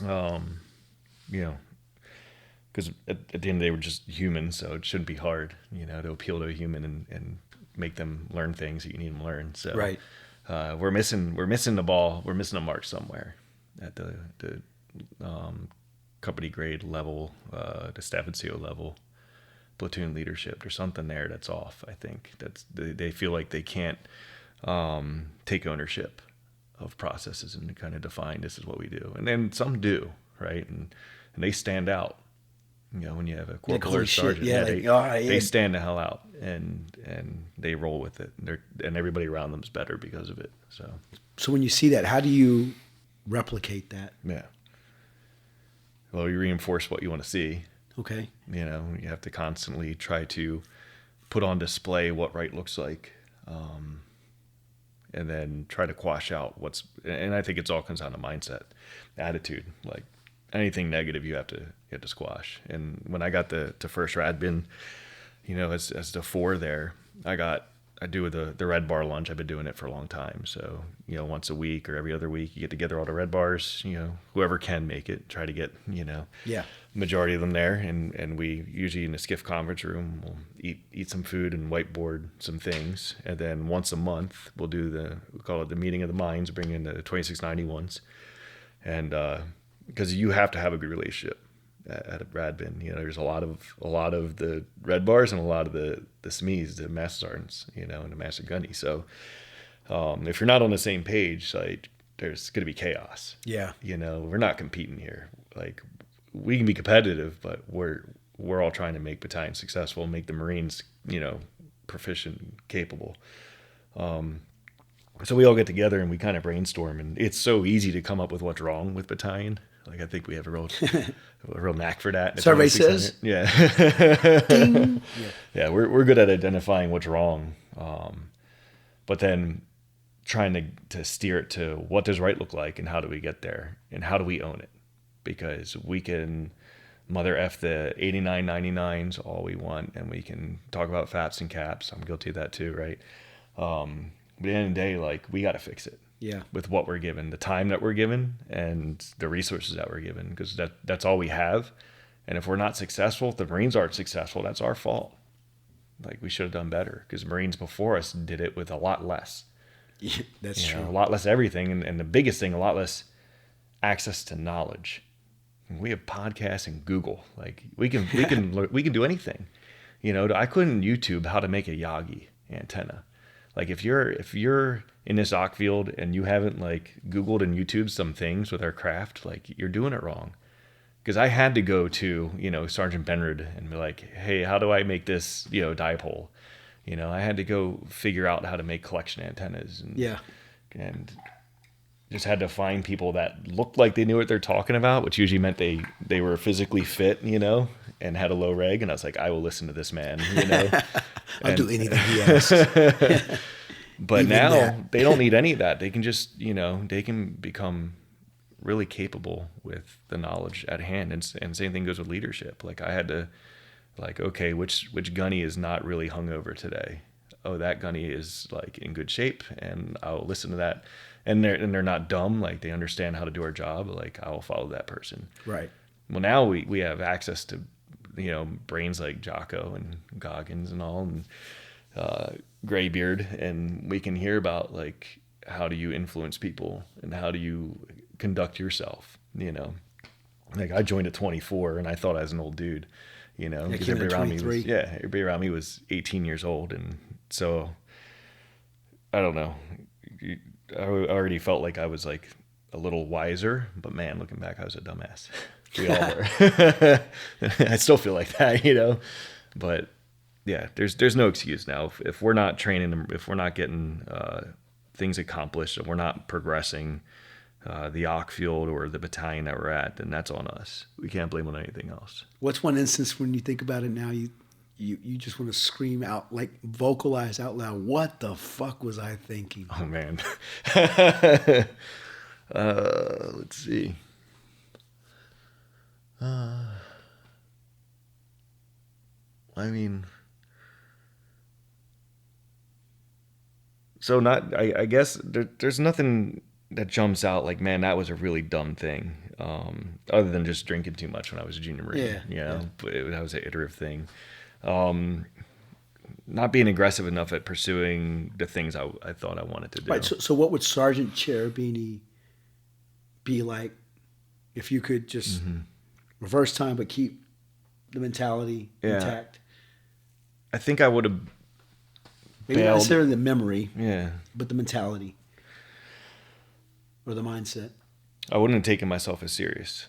and you know, because at the end of the day, we're just humans, so it shouldn't be hard, you know, to appeal to a human and make them learn things that you need them to learn. So Right. We're missing the ball. We're missing a mark somewhere at the company grade level, the staff and CO level, platoon leadership. There's something there that's off. I think they feel like they can't take ownership of processes and kind of define this is what we do. And then some do, right? And they stand out. You know, when you have a Like, corporal holy or shit, sergeant, yeah, like, all right, they yeah. stand the hell out and they roll with it. And everybody around them is better because of it. So when you see that, how do you replicate that? Yeah. Well, you reinforce what you want to see. Okay. You know, you have to constantly try to put on display what right looks like, and then try to quash out and I think it's all comes down to mindset, attitude. Like anything negative, you have to squash. And when I got to first rad bin, you know, as the 4 there, I do the red bar lunch. I've been doing it for a long time. So, you know, once a week or every other week, you get together all the red bars, you know, whoever can make it, try to get, you know, majority of them there. And we usually in the skiff conference room, we'll eat some food and whiteboard some things. And then once a month, we'll do we call it the meeting of the minds, bring in the 2691s. And, because you have to have a good relationship at a rad bin. You know, there's a lot of the red bars and a lot of the SMEs, the master sergeants, you know, and the master gunny. So if you're not on the same page, like there's going to be chaos. Yeah. You know, we're not competing here. Like we can be competitive, but we're all trying to make battalions successful, make the Marines, you know, proficient, capable. So we all get together and we kind of brainstorm, and it's so easy to come up with what's wrong with battalion. Like I think we have a real knack for that. Survey says, yeah, ding. yeah, we're good at identifying what's wrong, but then trying to steer it to what does right look like and how do we get there and how do we own it, because we can mother F the 89, 99s all we want, and we can talk about FAPs and CAPs. I'm guilty of that too, right? But at the end of the day, like we got to fix it. Yeah. With what we're given, the time that we're given, and the resources that we're given, because that's all we have. And if we're not successful, if the Marines aren't successful, that's our fault. Like we should have done better, because Marines before us did it with a lot less. Yeah, that's true. A lot less everything, and the biggest thing, a lot less access to knowledge. We have podcasts and Google. Like we can do anything. You know, I couldn't YouTube how to make a Yagi antenna. Like if you're in this OC field and you haven't like Googled and YouTubed some things with our craft, like you're doing it wrong. Because I had to go to, you know, Sergeant Benred and be like, hey, how do I make this, you know, dipole? You know, I had to go figure out how to make collection antennas. And just had to find people that looked like they knew what they're talking about, which usually meant they were physically fit, you know, and had a low reg. And I was like, I will listen to this man, you know. I'll do anything he asks. But Even now that. they don't need any of that. They can just, you know, they can become really capable with the knowledge at hand. And same thing goes with leadership. Like I had to, like, okay, which gunny is not really hungover today? Oh, that gunny is like in good shape, and I'll listen to that. And they're not dumb. Like they understand how to do our job. Like I will follow that person. Right. Well, now we have access to, you know, brains like Jocko and Goggins and all, and Graybeard, and we can hear about like how do you influence people and how do you conduct yourself, you know. Like I joined at 24 and I thought I was an old dude, you know, because everybody around me was 18 years old, and so I don't know, I already felt like I was like a little wiser, but man, looking back, I was a dumbass. We all were. I still feel like that, you know, but yeah, there's no excuse now. If we're not training, if we're not getting things accomplished, and we're not progressing the OC field or the battalion that we're at, then that's on us. We can't blame on anything else. What's one instance when you think about it now, you just want to scream out, like vocalize out loud, what the fuck was I thinking? Oh man. Let's see. I mean, so I guess there's nothing that jumps out like, man, that was a really dumb thing. Other than just drinking too much when I was a junior Marine, but that was an iterative thing. Not being aggressive enough at pursuing the things I thought I wanted to do. Right. So what would Sergeant Cherubini be like if you could just reverse time but keep the mentality intact? I think I would have Maybe not bailed. necessarily the memory, Yeah. but the mentality or the mindset. I wouldn't have taken myself as serious,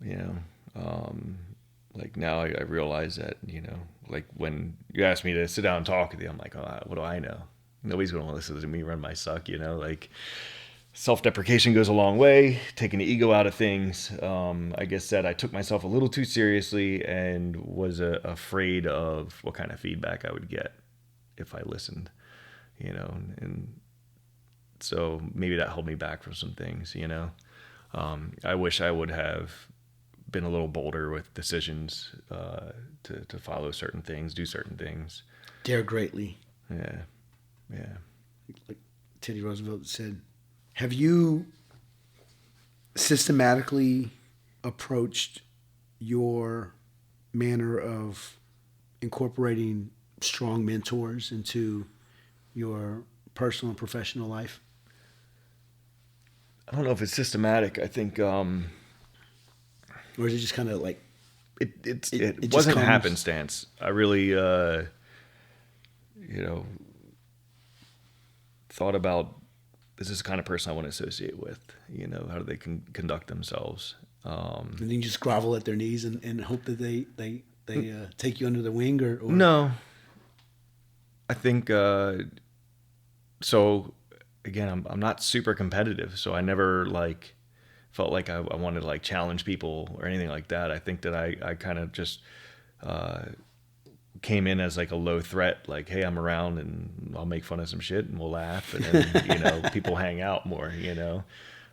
you know. like now I realize that, like when you ask me to sit down and talk with you, I'm like, oh, what do I know? Nobody's going to listen to me run my suck, like self-deprecation goes a long way, taking the ego out of things. I guess that I took myself a little too seriously and was afraid of what kind of feedback I would get if I listened, and so maybe that held me back from some things, I wish I would have been a little bolder with decisions, to follow certain things, do certain things. Dare greatly. Yeah. Like Teddy Roosevelt said, have you systematically approached your manner of incorporating strong mentors into your personal and professional life? I don't know if it's systematic. I think, or is it just kind of like it wasn't happenstance. I really, thought about, this is the kind of person I want to associate with. How do they conduct themselves? And then you just grovel at their knees and hope that they take you under the wing, or no. I think so. Again, I'm not super competitive, so I never felt like I wanted to challenge people or anything like that. I think that I kind of just came in as a low threat, hey, I'm around and I'll make fun of some shit and we'll laugh, and then people hang out more.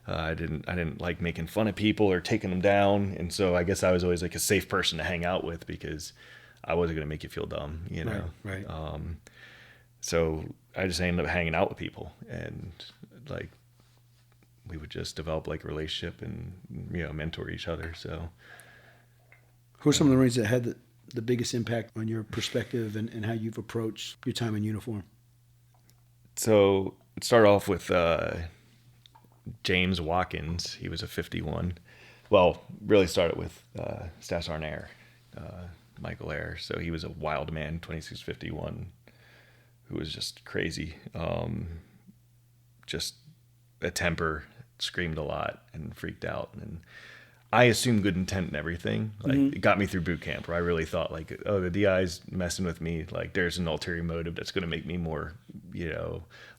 I didn't like making fun of people or taking them down, and so I guess I was always a safe person to hang out with because I wasn't gonna make you feel dumb. Right. So I just ended up hanging out with people, and we would just develop a relationship and mentor each other. So who are some of the Marines that had the biggest impact on your perspective and how you've approached your time in uniform? So it started off with James Watkins. He was a 51. Well, really started with Staff Sergeant Air, Michael Air. So he was a wild man, 2651, who was just crazy. Just a temper, screamed a lot and freaked out. And I assumed good intent and everything. It got me through boot camp, where I really thought oh, the DI's messing with me. There's an ulterior motive that's going to make me more,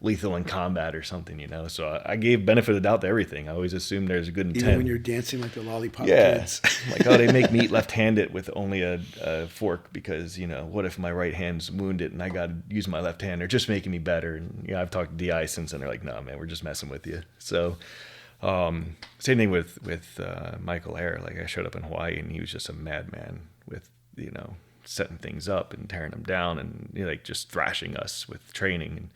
lethal in combat or something, So I gave benefit of the doubt to everything. I always assumed there's a good intent. Even when you're dancing like the lollipop kids. They make me eat left-handed with only a fork because, what if my right hand's wounded and I got to use my left hand? They're just making me better. And, I've talked to DI since, and they're like, no, man, we're just messing with you. So same thing with Michael Air. I showed up in Hawaii and he was just a madman with, setting things up and tearing them down and just thrashing us with training.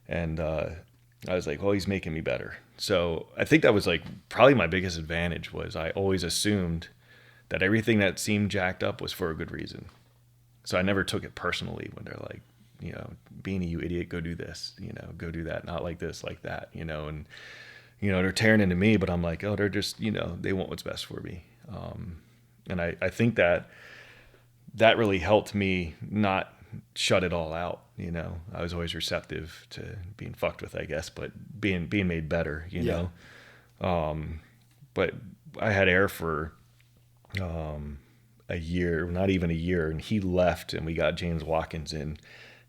And I was like, well, he's making me better. So I think that was probably my biggest advantage was I always assumed that everything that seemed jacked up was for a good reason. So I never took it personally when they're like, Beanie, you idiot, go do this, go do that. Not like this, like that, and they're tearing into me, but I'm like, oh, they're just, they want what's best for me. And I think that really helped me not shut it all out. I was always receptive to being fucked with, I guess, but being made better, know. But I had Air for a year, not even a year, and he left and we got James Watkins in,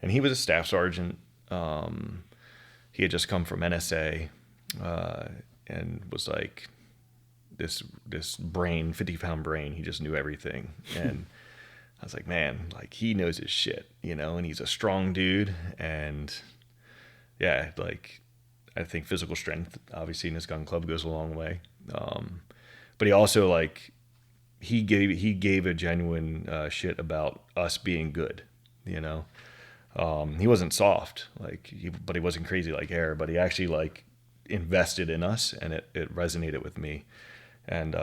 and he was a staff sergeant. He had just come from NSA. And was this brain, 50-pound brain. He just knew everything. And I was like, man, he knows his shit, and he's a strong dude. And yeah, I think physical strength, obviously in his gun club, goes a long way. But he also he gave a genuine shit about us being good, He wasn't soft, but he wasn't crazy like Air, but he actually invested in us, and it resonated with me. And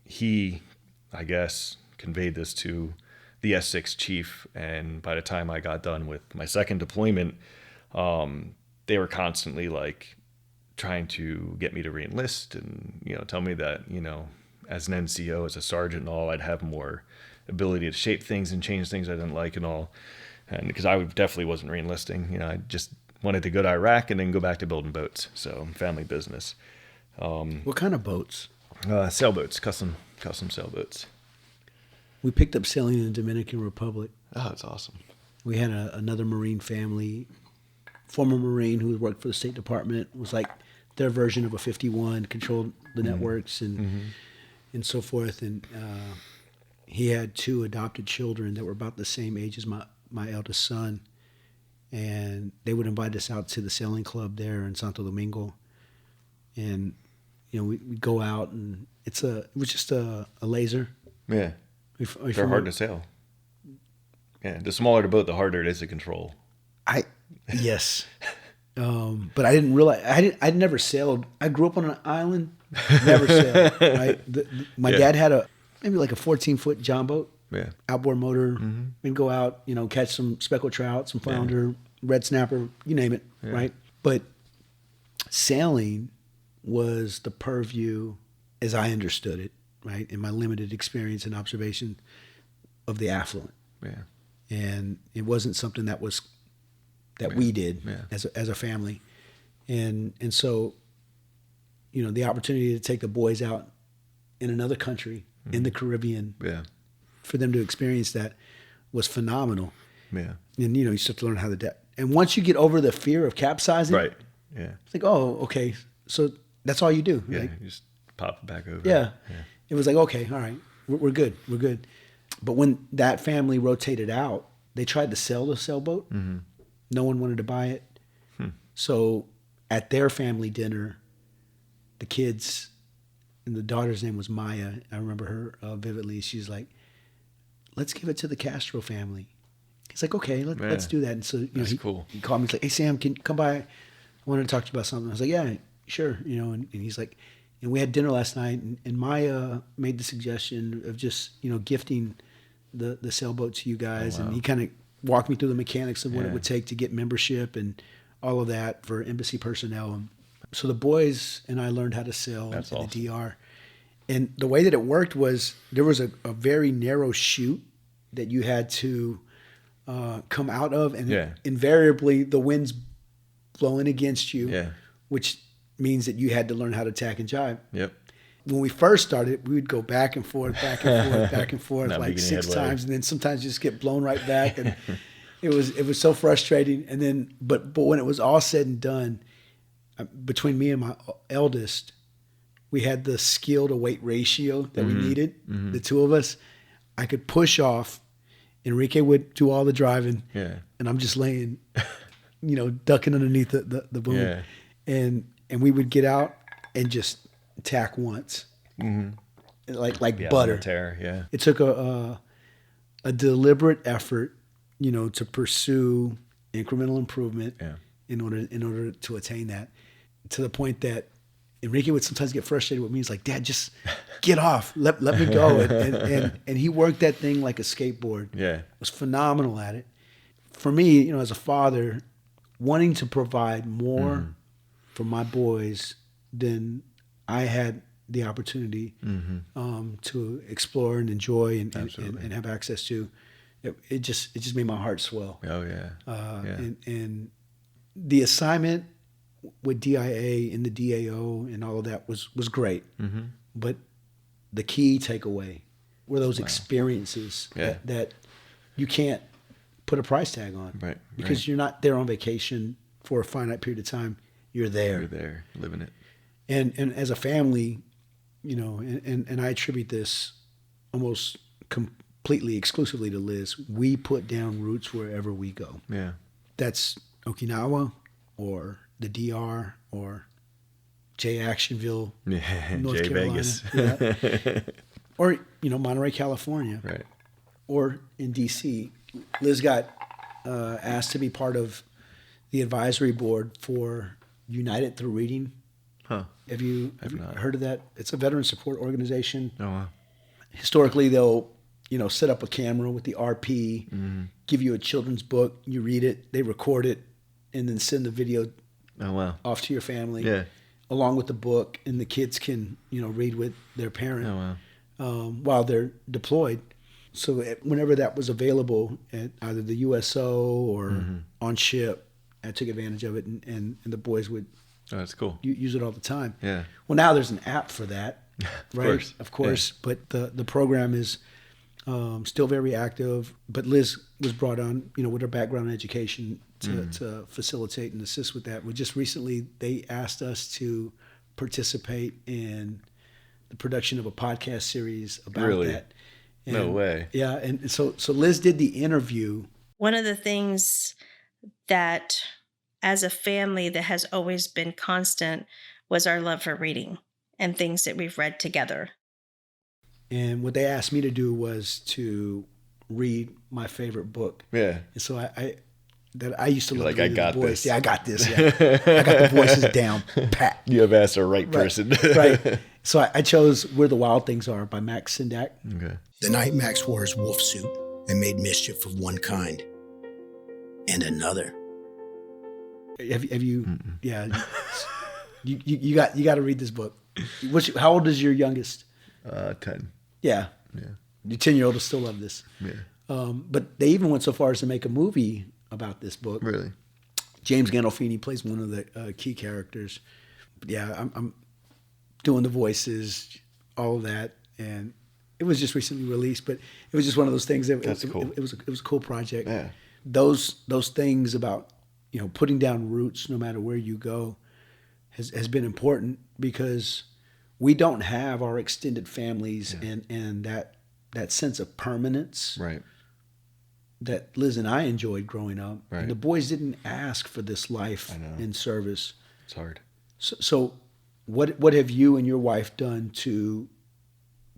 he, I guess, conveyed this to the S6 chief, and by the time I got done with my second deployment, they were constantly trying to get me to re-enlist and tell me that as an NCO, as a sergeant and all, I'd have more ability to shape things and change things I didn't like and all. And because I definitely wasn't re-enlisting, I just wanted to go to Iraq and then go back to building boats. So family business. What kind of boats? Sailboats, custom sailboats. We picked up sailing in the Dominican Republic. Oh, that's awesome. We had another Marine family, former Marine who worked for the State Department, was like their version of a 51, controlled the networks and so forth. And he had 2 adopted children that were about the same age as my eldest son. And they would invite us out to the sailing club there in Santo Domingo. And, we'd go out, and it was just a laser. Yeah. Are you They're hard to sail. Yeah. The smaller the boat, the harder it is to control. Yes. But I didn't realize, I'd never sailed. I grew up on an island, never sailed. Right? My dad had maybe like a 14-foot John boat. Yeah. Outboard motor. We'd go out, catch some speckled trout, some flounder, red snapper, you name it, right? But sailing was the purview, as I understood it, right, in my limited experience and observation, of the affluent. Yeah. And it wasn't something that we did as a family. And so, the opportunity to take the boys out in another country, in the Caribbean, for them to experience that was phenomenal. Yeah. And, you start to learn how to and once you get over the fear of capsizing, Right. Yeah. it's like, oh, okay, so that's all you do. Yeah. Like, You just pop it back over. yeah. It was like, okay, all right, we're good. We're good. But when that family rotated out, they tried to sell the sailboat. No one wanted to buy it. So at their family dinner, the kids, and the daughter's name was Maya. I remember her vividly. She's like, let's give it to the Castro family. He's like, okay, let's do that. And so, That's cool. He called me. He's like, hey, Sam, can you come by? I wanted to talk to you about something. I was like, yeah, sure. And he's like, and we had dinner last night, and Maya made the suggestion of just, gifting the sailboat to you guys. Oh, wow. And he kind of walked me through the mechanics of what it would take to get membership and all of that for embassy personnel. And so the boys and I learned how to sail in the DR. And the way that it worked was there was a very narrow chute that you had to come out of, and invariably the wind's blowing against you, which means that you had to learn how to tack and jibe. Yep. When we first started, we would go back and forth, back and forth, back and forth, Not like making 6 headway. times, and then sometimes you just get blown right back, and it was so frustrating. And then, but when it was all said and done, between me and my eldest, we had the skill to weight ratio that we needed. The 2 of us, I could push off. Enrique would do all the driving, and I'm just laying, ducking underneath the boom, and we would get out and just tack once, like butter. Tear, It took a deliberate effort, to pursue incremental improvement in order to attain that, to the point that Enrique would sometimes get frustrated with me. He's like, Dad, just get off, let me go, and he worked that thing like a skateboard. Was phenomenal at it. For me, as a father, wanting to provide more for my boys than I had the opportunity to explore and enjoy and have access to, it just made my heart swell. Oh yeah. And the assignment with DIA and the DAO and all of that was great, but the key takeaway were those experiences that you can't put a price tag on, Right. Because you're not there on vacation for a finite period of time. You're there. You're there, living it. And as a family, and I attribute this almost completely exclusively to Liz. We put down roots wherever we go. Yeah. That's Okinawa or the DR or J. Actionville, North J. Carolina. Vegas. Yeah. Or, Monterey, California. Right. Or in D.C. Liz got asked to be part of the advisory board for United Through Reading. Huh. Have you heard of that? It's a veteran support organization. Oh, wow. Historically, they'll set up a camera with the RP, give you a children's book, you read it, they record it, and then send the video off to your family, along with the book, and the kids can read with their parent while they're deployed. So whenever that was available at either the USO or on ship, I took advantage of it, and the boys would. Oh, that's cool. Use it all the time. Yeah. Well, now there's an app for that, right? Of course. But the program is Still very active, but Liz was brought on, with her background in education to facilitate and assist with that. Well, just recently, they asked us to participate in the production of a podcast series about Really? that. No way. Yeah, and so Liz did the interview. One of the things that, as a family, that has always been constant was our love for reading and things that we've read together. And what they asked me to do was to read my favorite book. Yeah. And so I used to love like, to read I got the voice. this. Yeah, I got this. Yeah. I got the voices down pat. You have asked the right person. Right. So I chose Where the Wild Things Are by Max Sindak. Okay. The night Max wore his wolf suit and made mischief of one kind and another. Have you? Mm-mm. Yeah. You got to read this book. How old is your youngest? 10. Yeah. Yeah. Your 10-year-old will still love this. Yeah. But they even went so far as to make a movie about this book. Really? James Gandolfini plays one of the key characters. But yeah, I'm doing the voices, all of that, and it was just recently released. But it was just one of those things that That's cool. It was a cool project. Yeah. Those things about putting down roots no matter where you go has been important, because we don't have our extended families and that sense of permanence. Right. That Liz and I enjoyed growing up. Right. And the boys didn't ask for this life in service. It's hard. So what have you and your wife done to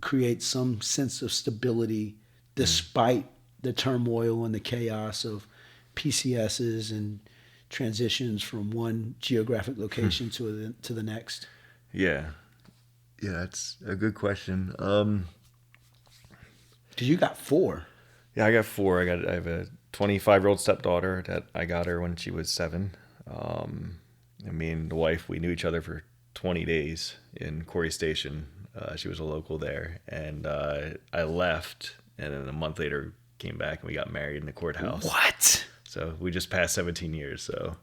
create some sense of stability despite the turmoil and the chaos of PCSs and transitions from one geographic location to the next? Yeah. Yeah, that's a good question. 'Cause you got 4. Yeah, I got 4. I have a 25-year-old stepdaughter that I got her when she was 7. And me and the wife, we knew each other for 20 days in Quarry Station. She was a local there, and I left, and then a month later came back, and we got married in the courthouse. What? So we just passed 17 years. So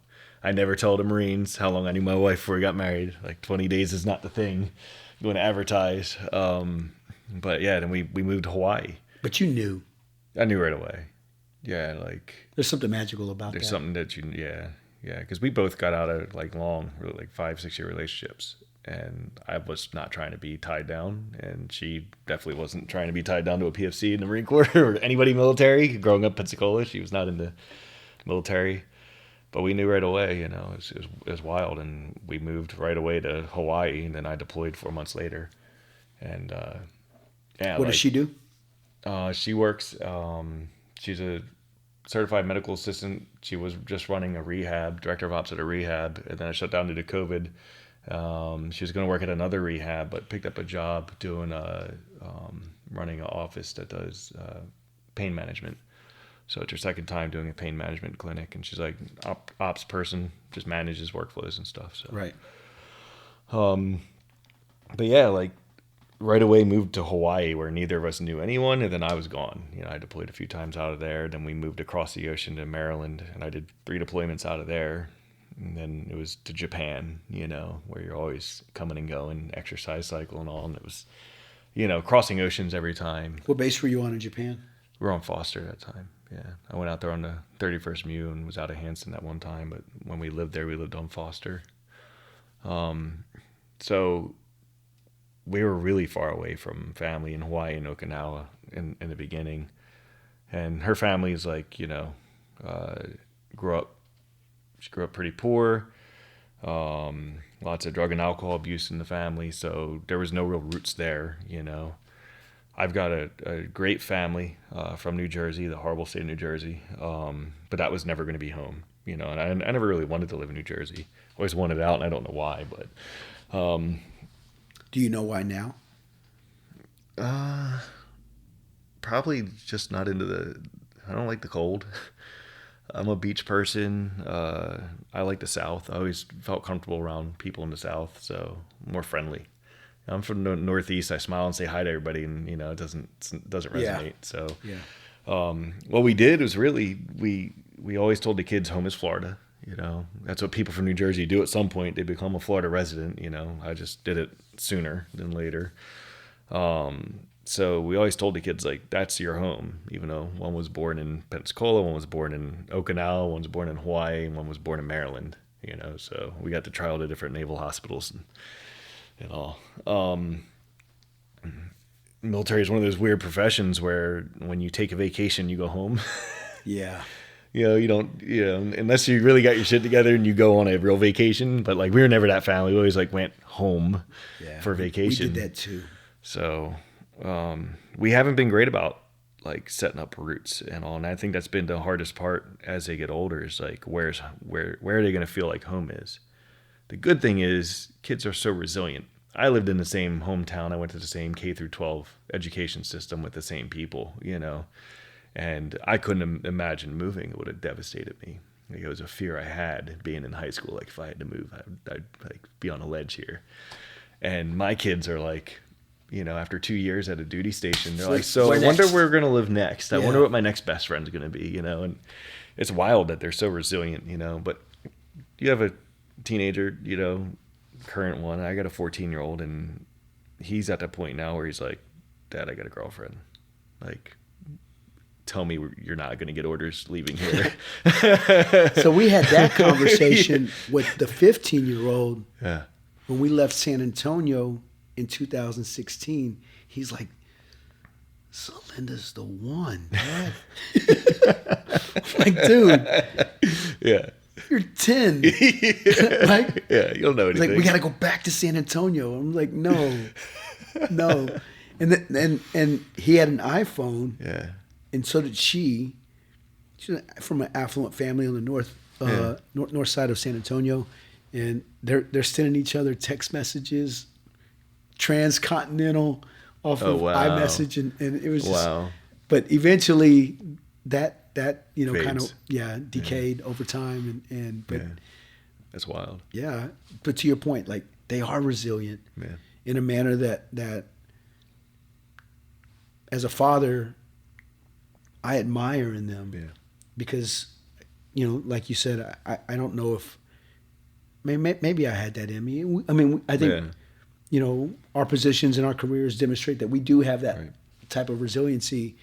I never told the Marines how long I knew my wife before we got married. Like 20 days is not the thing you want to advertise. But yeah, then we moved to Hawaii. But you knew. I knew right away. Yeah, like There's something magical about there's that. something that yeah, because we both got out of like long, really like 5-6 year relationships, and I was not trying to be tied down, and she definitely wasn't trying to be tied down to a PFC in the Marine Corps or anybody military. Growing up in Pensacola, she was not in the military, but we knew right away. It was wild, and we moved right away to Hawaii, and then I deployed 4 months later, and yeah. What does she do? She works. She's a certified medical assistant. She was just running a rehab, director of ops at a rehab, and then I shut down due to COVID. She was going to work at another rehab, but picked up a job doing running an office that does pain management. So it's her second time doing a pain management clinic, and she's like ops person, just manages workflows and stuff. So Right. But yeah, like right away moved to Hawaii, where neither of us knew anyone, and then I was gone. I deployed a few times out of there. Then we moved across the ocean to Maryland, and I did 3 deployments out of there. And then it was to Japan, where you're always coming and going, exercise cycle and all. And it was, crossing oceans every time. What base were you on in Japan? We were on Foster at that time. Yeah, I went out there on the 31st MEU and was out of Hanson at one time. But when we lived there, we lived on Foster. So we were really far away from family in Hawaii and Okinawa in the beginning. And her family is like, she grew up pretty poor, lots of drug and alcohol abuse in the family. So there was no real roots there, I've got a great family from New Jersey, the horrible state of New Jersey. But that was never going to be home, and I never really wanted to live in New Jersey. Always wanted out, and I don't know why, but Do you know why now? probably just not I don't like the cold. I'm a beach person. I like the South. I always felt comfortable around people in the South, so more friendly. I'm from the Northeast. I smile and say hi to everybody, and it doesn't resonate. Yeah. So Yeah. what we did was really we always told the kids home is Florida. That's what people from New Jersey do at some point. They become a Florida resident. I just did it sooner than later. So we always told the kids, like, that's your home, even though one was born in Pensacola, one was born in Okinawa, one was born in Hawaii, and one was born in Maryland, you know. So we got to try all the different naval hospitals and all. Military is one of those weird professions where when you take a vacation, you go home. Yeah. You know, you don't, you know, unless you really got your shit together and you go on a real vacation. But like, we were never that family. We always like went home for vacation. We did that too. So we haven't been great about like setting up roots and all. And I think that's been the hardest part as they get older is like, where are they going to feel like home is? The good thing is kids are so resilient. I lived in the same hometown. I went to the same K through 12 education system with the same people, you know. And I couldn't imagine moving. It would have devastated me. Like, it was a fear I had being in high school. Like, if I had to move, I'd like be on a ledge here. And my kids are like, you know, after 2 years at a duty station, they're like, so I wonder where we're going to live next. I wonder what my next best friend's going to be, you know. And it's wild that they're so resilient, you know. But you have a teenager, you know, current one. I got a 14-year-old, and he's at that point now where he's like, Dad, I got a girlfriend. Like, tell me you're not going to get orders leaving here. So we had that conversation with the 15-year-old when we left San Antonio in 2016. He's like, so Linda's the one, Dad. Like, dude. Yeah. You're 10. Like, yeah, you don't know anything. Like, we got to go back to San Antonio. I'm like, no. And he had an iPhone. Yeah. And so did she. She's from an affluent family on the north side of San Antonio, and they're sending each other text messages, transcontinental, off of iMessage, and it was just. But eventually, that you know, kind of decayed over time, but that's wild. Yeah, but to your point, like, they are resilient in a manner that as a father, I admire in them, because, you know, like you said, I don't know if maybe I had that in me. I mean, I think you know, our positions and our careers demonstrate that we do have that type of resiliency,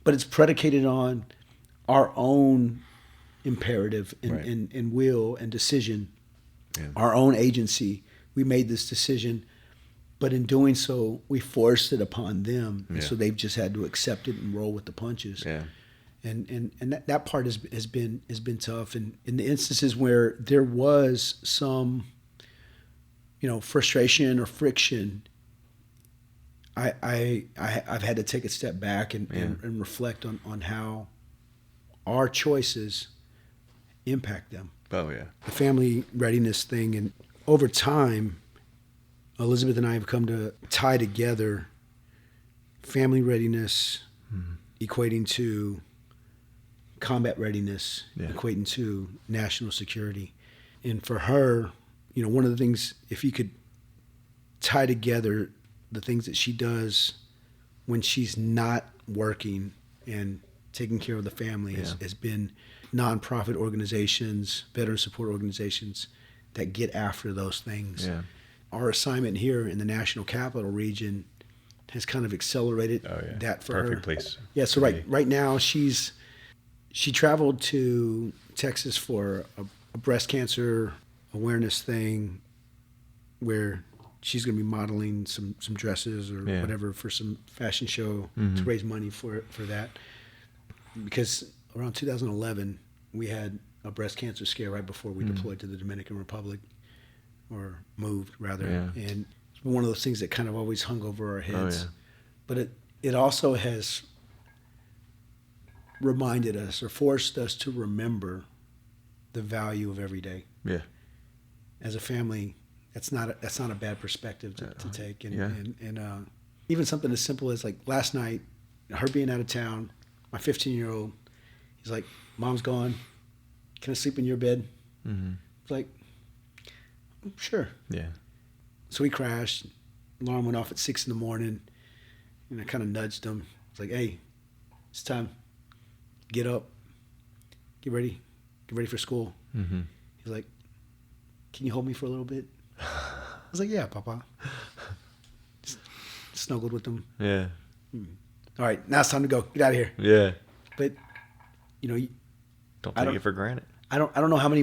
but it's predicated on our own imperative and will and decision, our own agency. We made this decision, but in doing so, we forced it upon them. And so they've just had to accept it and roll with the punches. Yeah. And that part has been tough. And in the instances where there was some, you know, frustration or friction, I've had to take a step back and reflect on how our choices impact them. Oh yeah. The family readiness thing, and over time, Elizabeth and I have come to tie together family readiness equating to combat readiness, equating to national security. And for her, you know, one of the things, if you could tie together the things that she does when she's not working and taking care of the family has been nonprofit organizations, veteran support organizations that get after those things. Yeah. Our assignment here in the National Capital Region has kind of accelerated that for her. Perfect place. Yeah, so right now she traveled to Texas for a breast cancer awareness thing where she's going to be modeling some dresses or whatever for some fashion show to raise money for that. Because around 2011, we had a breast cancer scare right before we deployed to the Dominican Republic, or moved rather. Yeah. And it's one of those things that kind of always hung over our heads. Oh, yeah. But it also has reminded us or forced us to remember the value of every day. Yeah. As a family, that's not a bad perspective to take. And even something as simple as, like, last night, her being out of town, my 15-year-old, he's like, Mom's gone. Can I sleep in your bed? Mm-hmm. It's like, sure. Yeah. So we crashed. Alarm went off at 6 a.m. And I kind of nudged him. It's like, hey, it's time. Get up. Get ready. Get ready for school. Mm-hmm. He's like, can you hold me for a little bit? I was like, yeah, Papa. Just snuggled with him. Yeah. All right, now it's time to go. Get out of here. Yeah. But you Don't I take don't- it for granted. I don't know how many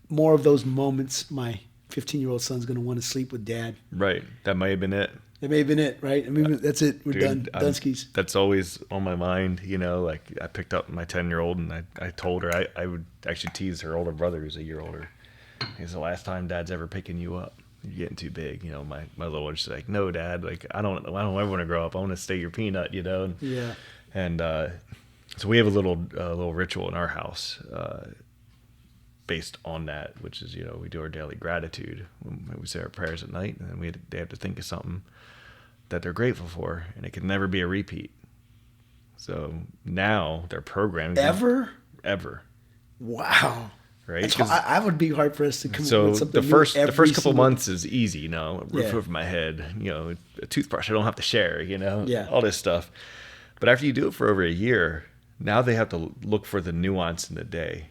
more of those moments my 15-year-old son's going to want to sleep with dad. Right. That might have been it. That may have been it, right? I mean, that's it. We're done. Dunskies. That's always on my mind, like I picked up my 10-year-old and I told her I would actually tease her older brother who's a year older. It's the last time dad's ever picking you up. You're getting too big. My little one's like, no, dad, like I don't ever want to grow up. I want to stay your peanut, And, Yeah. And so we have a little ritual in our house based on that, which is, we do our daily gratitude. We say our prayers at night, and then they have to think of something that they're grateful for, and it can never be a repeat. So now they're programmed. Ever? Wow. Right? I would be hard pressed to come up So with something the first new couple single- months is easy, roof Yeah. over my head, a toothbrush I don't have to share, Yeah. all this stuff. But after you do it for over a year, now they have to look for the nuance in the day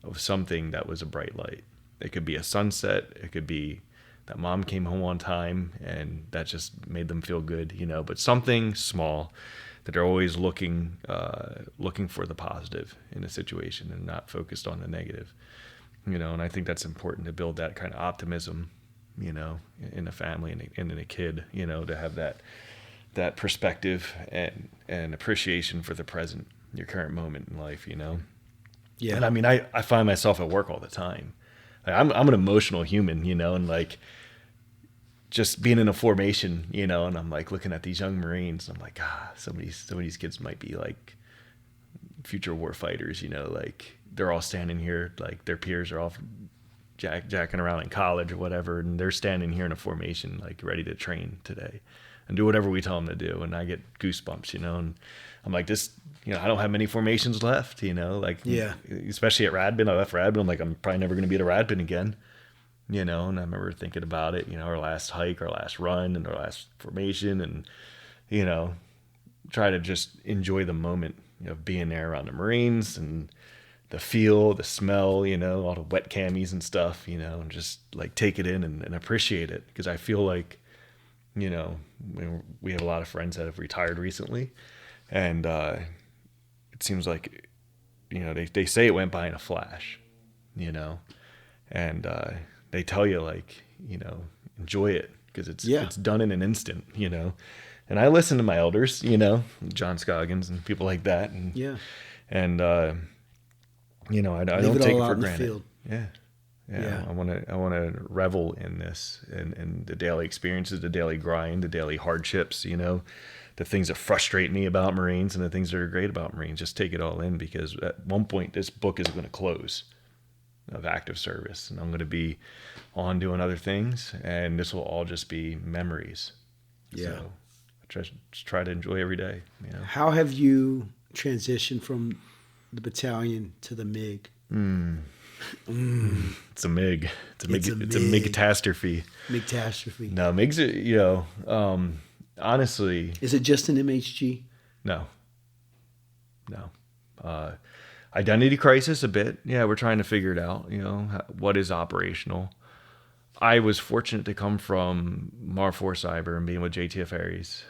of something that was a bright light. It could be a sunset. It could be that mom came home on time and that just made them feel good, but something small that they're always looking for the positive in a situation and not focused on the negative. And I think that's important to build that kind of optimism, in a family and in a kid, to have that perspective and appreciation for the present, your current moment in life, Yeah. And I mean, I find myself at work all the time. I'm an emotional human, and like just being in a formation, and I'm like looking at these young Marines. I'm like, some of these kids might be like future war fighters, like they're all standing here, like their peers are all jacking around in college or whatever, and they're standing here in a formation, like ready to train today and do whatever we tell them to do. And I get goosebumps, and I'm like, this, I don't have many formations left, like, Yeah. Especially at Radbin. I left Radbin. I'm like, I'm probably never going to be at a Radbin again, and I remember thinking about it, our last hike, our last run, and our last formation, and, try to just enjoy the moment of being there around the Marines and the feel, the smell, all the wet camis and stuff, and just like take it in and appreciate it. Because I feel like, we have a lot of friends that have retired recently, and it seems like, they say it went by in a flash, and they tell you like, enjoy it because it's done in an instant, And I listen to my elders, John Scoggins and people like that, and I don't take it for granted. Yeah. I want to revel in this and the daily experiences, the daily grind, the daily hardships, the things that frustrate me about Marines and the things that are great about Marines. Just take it all in, because at one point this book is going to close of active service, and I'm going to be on doing other things, and this will all just be memories. Yeah. So I try to enjoy every day. How have you transitioned from the battalion to the MiG? It's a MiG. It's a MiG catastrophe. MiG-tastrophe. No, MiGs are, honestly, Is it just an MHG? no. Identity crisis a bit. Yeah, we're trying to figure it out. What is operational. I was fortunate to come from Mar4 Cyber and being with JTF Aries.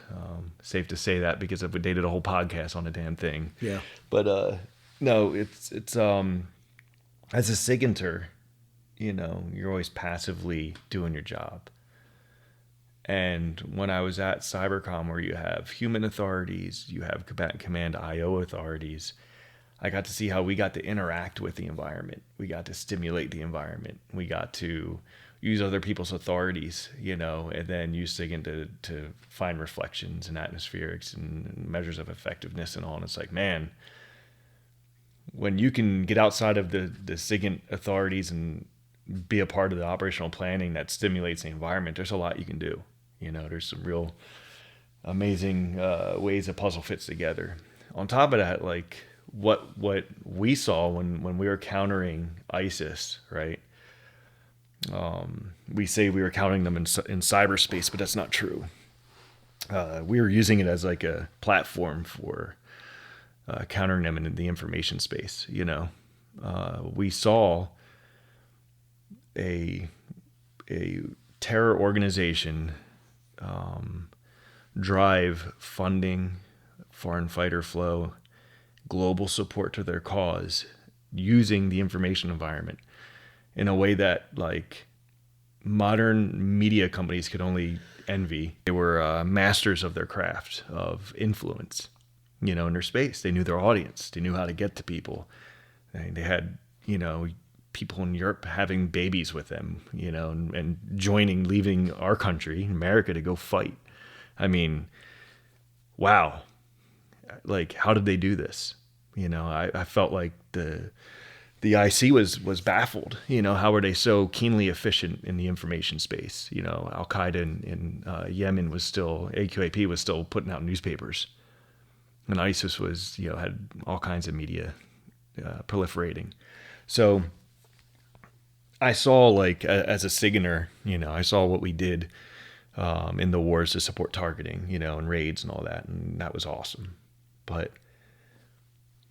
Safe to say that because they did a whole podcast on the damn thing. Yeah. But no, it's as a SIGINTer, you're always passively doing your job. And when I was at Cybercom, where you have human authorities, you have combatant command IO authorities, I got to see how we got to interact with the environment. We got to stimulate the environment. We got to use other people's authorities, and then use SIGINT to find reflections and atmospherics and measures of effectiveness and all. And it's like, man, when you can get outside of the SIGINT authorities and be a part of the operational planning that stimulates the environment, there's a lot you can do. There's some real amazing ways a puzzle fits together. On top of that, like what we saw when we were countering ISIS, right? We say we were counting them in cyberspace, but that's not true. We were using it as like a platform for countering them in the information space. We saw a terror organization drive funding, foreign fighter flow, global support to their cause, using the information environment in a way that like modern media companies could only envy. They were masters of their craft of influence, in their space. They knew their audience. They knew how to get to people. They had, people in Europe having babies with them, and leaving our country, America, to go fight. I mean, wow. Like, how did they do this? I felt like the IC was baffled. How were they so keenly efficient in the information space? Al Qaeda in Yemen was still, AQAP was still putting out newspapers, and ISIS was, had all kinds of media proliferating. So I saw, like, as a Sigener, I saw what we did in the wars to support targeting, and raids and all that, and that was awesome. But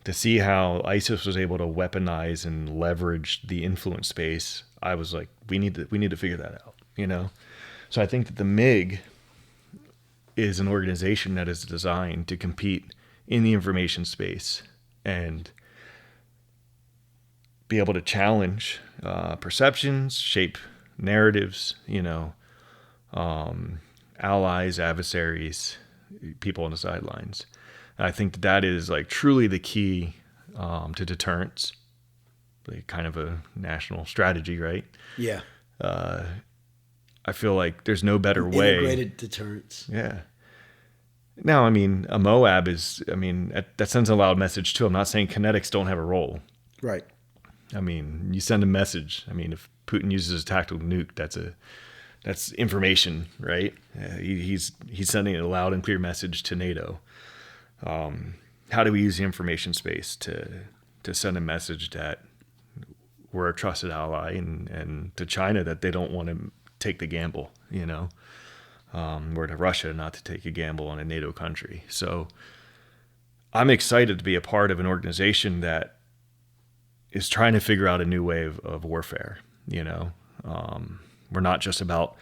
to see how ISIS was able to weaponize and leverage the influence space, I was like, we need to figure that out, So I think that the MiG is an organization that is designed to compete in the information space and be able to challenge perceptions, shape narratives, allies, adversaries, people on the sidelines. I think that is like truly the key to deterrence, like kind of a national strategy, right? Yeah. I feel like there's no better way. Integrated deterrence. Yeah. Now, I mean, a Moab is, that sends a loud message too. I'm not saying kinetics don't have a role. Right. I mean, you send a message. I mean, if Putin uses a tactical nuke, that's information, right? He's sending a loud and clear message to NATO. How do we use the information space to send a message that we're a trusted ally, and to China that they don't want to take the gamble, or to Russia not to take a gamble on a NATO country. So I'm excited to be a part of an organization that is trying to figure out a new way of warfare. We're not just about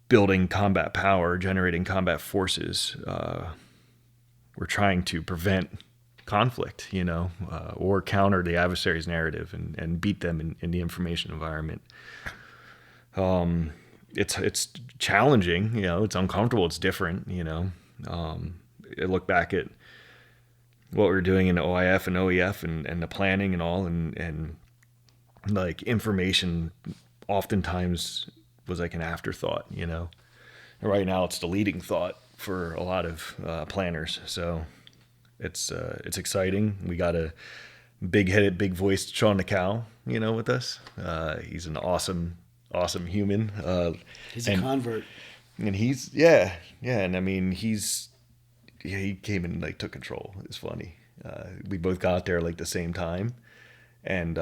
building combat power, generating combat forces. We're trying to prevent conflict, or counter the adversary's narrative and beat them in the information environment. It's challenging, it's uncomfortable, it's different, I look back at what we were doing in OIF and OEF and the planning and all, and like information oftentimes was like an afterthought, And right now it's the leading thought for a lot of planners. So it's exciting. We got a big-headed, big-voiced Sean Nicol, with us. He's an awesome human. He's a convert. And he's, yeah. And I mean, he came and like took control. It's funny. We both got there like the same time, and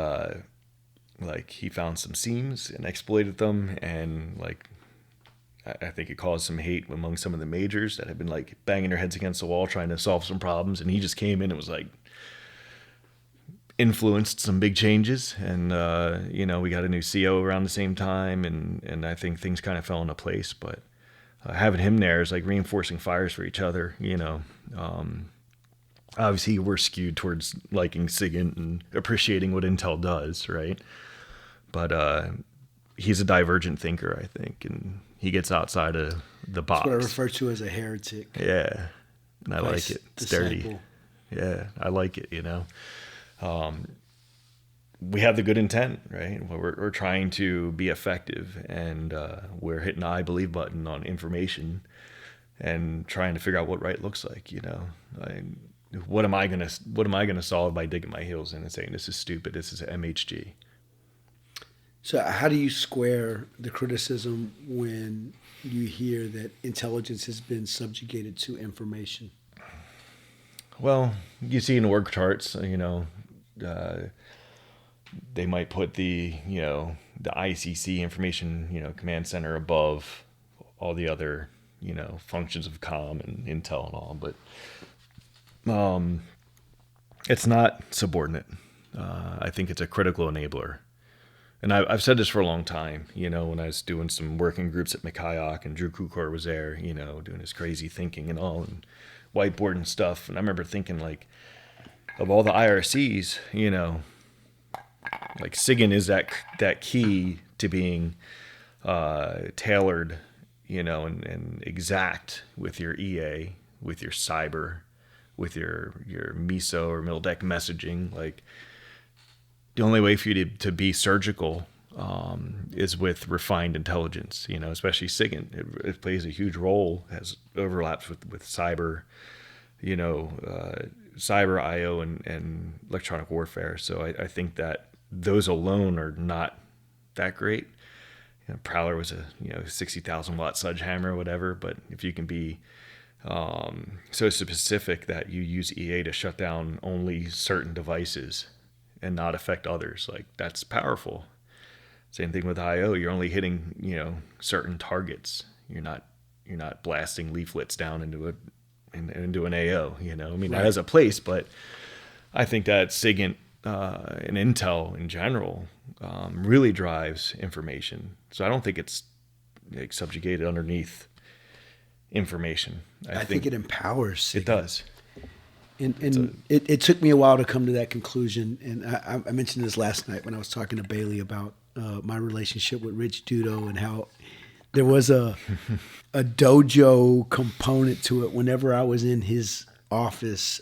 like he found some seams and exploited them, and like I think it caused some hate among some of the majors that had been like banging their heads against the wall trying to solve some problems, and he just came in and was like influenced some big changes, and we got a new CO around the same time, and I think things kind of fell into place. But having him there is like reinforcing fires for each other. Obviously we're skewed towards liking SIGINT and appreciating what Intel does, right? But he's a divergent thinker, I think, and he gets outside of the box. That's what I refer to as a heretic. Yeah, and I like it. It's dirty. Disciple. Yeah, I like it. We have the good intent, right? We're trying to be effective, and we're hitting the I believe button on information and trying to figure out what right looks like. What am I gonna solve by digging my heels in and saying this is stupid? This is MHG. So how do you square the criticism when you hear that intelligence has been subjugated to information? Well, you see in org charts, they might put the ICC information, command center above all the other, functions of comm and intel and all, but it's not subordinate. I think it's a critical enabler. And I've said this for a long time, when I was doing some working groups at Mikhailov and Drew Kukor was there, doing his crazy thinking and all. And whiteboard and stuff. And I remember thinking, like, of all the IRCs, you know, like SIGINT is that key to being tailored, you know, and exact with your EA, with your cyber, with your MISO or middle deck messaging. Like, the only way for you to be surgical is with refined intelligence, you know, especially SIGINT. It plays a huge role, has overlaps with cyber, you know, cyber IO and electronic warfare. So I think that those alone are not that great. You know, Prowler was a 60,000 watt sledgehammer or whatever, but if you can be so specific that you use EA to shut down only certain devices and not affect others, like, that's powerful. Same thing with IO. You're only hitting, you know, certain targets. You're not blasting leaflets down into an AO. You know, I mean, that has a place, but I think that SIGINT and Intel in general really drives information. So I don't think it's like subjugated underneath information. I think it empowers SIGINT. It does. And it took me a while to come to that conclusion. And I mentioned this last night when I was talking to Bailey about my relationship with Rich Dudo and how there was a dojo component to it whenever I was in his office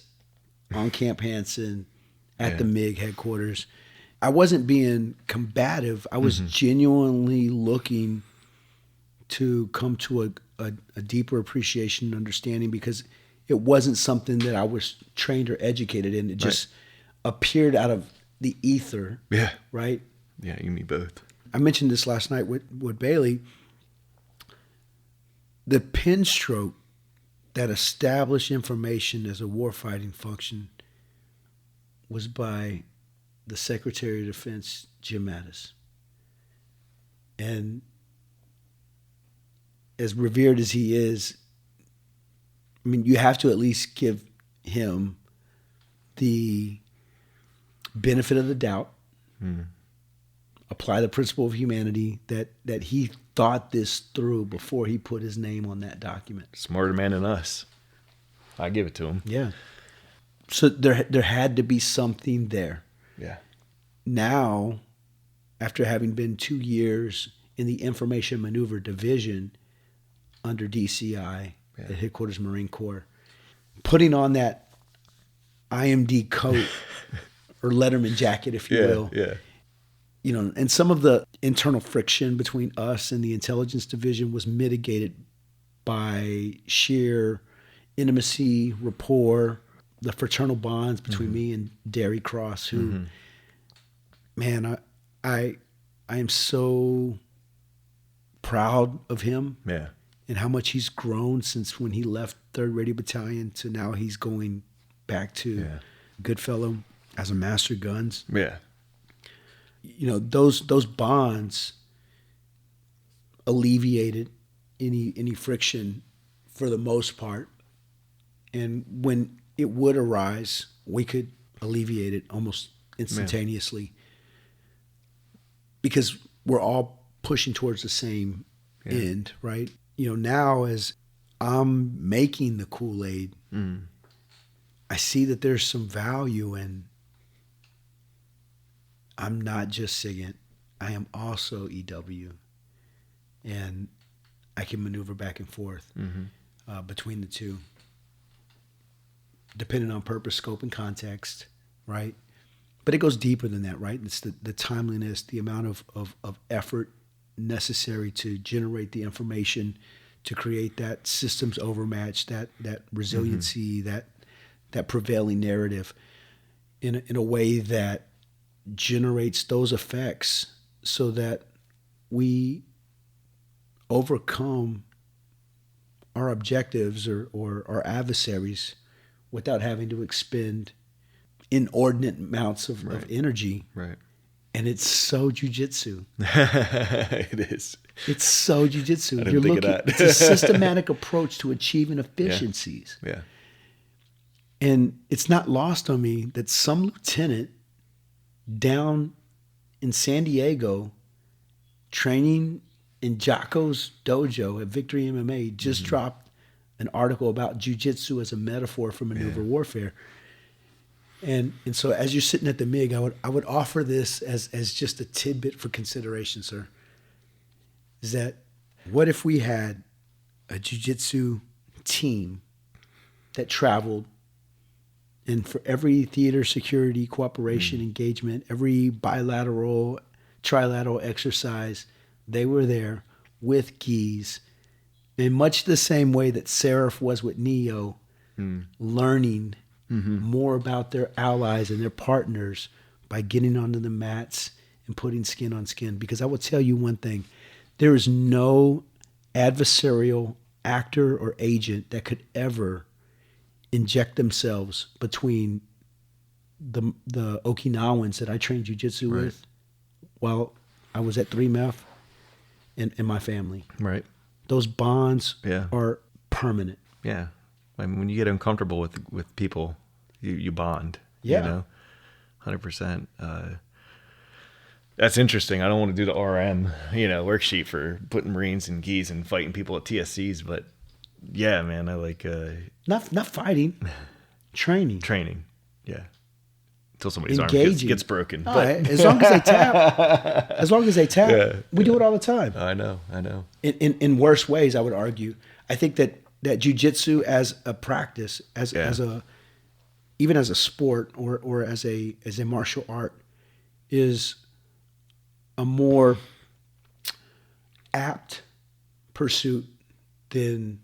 on Camp Hansen at the MiG headquarters. I wasn't being combative. I was genuinely looking to come to a deeper appreciation and understanding, because it wasn't something that I was trained or educated in. It just appeared out of the ether. Yeah. Right? Yeah, you and me both. I mentioned this last night with Bailey. The pen stroke that established information as a warfighting function was by the Secretary of Defense, Jim Mattis. And as revered as he is, I mean, you have to at least give him the benefit of the doubt, apply the principle of humanity, that he thought this through before he put his name on that document. Smarter man than us. I give it to him. Yeah. So there had to be something there. Yeah. Now, after having been 2 years in the Information Maneuver Division under DCI at Headquarters Marine Corps, putting on that IMD coat or Letterman jacket, if you will. Yeah. You know, and some of the internal friction between us and the intelligence division was mitigated by sheer intimacy, rapport, the fraternal bonds between me and Derry Cross, who, man, I am so proud of him. Yeah. And how much he's grown since when he left 3rd Radio Battalion to now he's going back to Goodfellow as a master guns. Yeah. You know, those bonds alleviated any friction for the most part. And when it would arise, we could alleviate it almost instantaneously. Because we're all pushing towards the same end, right? You know, now as I'm making the Kool-Aid, I see that there's some value in, I'm not just SIGINT, I am also EW. And I can maneuver back and forth between the two, depending on purpose, scope, and context, right? But it goes deeper than that, right? It's the timeliness, the amount of effort necessary to generate the information, to create that systems overmatch, that resiliency, that prevailing narrative in a way that generates those effects so that we overcome our objectives or our adversaries without having to expend inordinate amounts of energy. Right. And it's so jiu-jitsu. It is. It's so jiu-jitsu. I didn't think of that. It's a systematic approach to achieving efficiencies. Yeah. And it's not lost on me that some lieutenant down in San Diego training in Jocko's dojo at Victory MMA just dropped an article about jiu-jitsu as a metaphor for maneuver warfare. And so as you're sitting at the MIG, I would offer this as just a tidbit for consideration, sir. Is that what if we had a jiu-jitsu team that traveled, and for every theater security cooperation engagement, every bilateral, trilateral exercise, they were there with gis in much the same way that Seraph was with Neo, learning more about their allies and their partners by getting onto the mats and putting skin on skin. Because I will tell you one thing, there is no adversarial actor or agent that could ever inject themselves between the Okinawans that I trained jiu-jitsu with while I was at 3MEF and my family. Right. Those bonds Yeah. are permanent. Yeah. I mean, when you get uncomfortable with people, you bond. Yeah. You know, 100%. That's interesting. I don't want to do the RM, worksheet for putting Marines and gis and fighting people at TSCs, but yeah, man, I like Not fighting, training. training. Yeah. Until somebody's Engaging. arm gets broken. All But right, as long as they tap, Yeah. we do it all the time. I know. In worse ways, I would argue. I think that jiu-jitsu as a practice, as a even as a sport or as a martial art, is a more apt pursuit than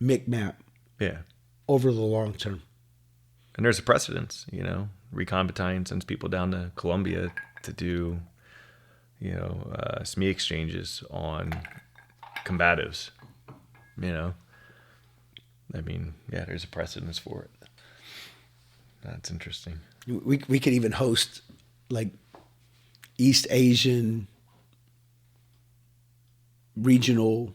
MIC-MAP Yeah. over the long term. And there's a precedence, Recon Battalion sends people down to Colombia to do, SME exchanges on combatives, I mean, yeah, there's a precedence for it. That's interesting. We could even host like East Asian regional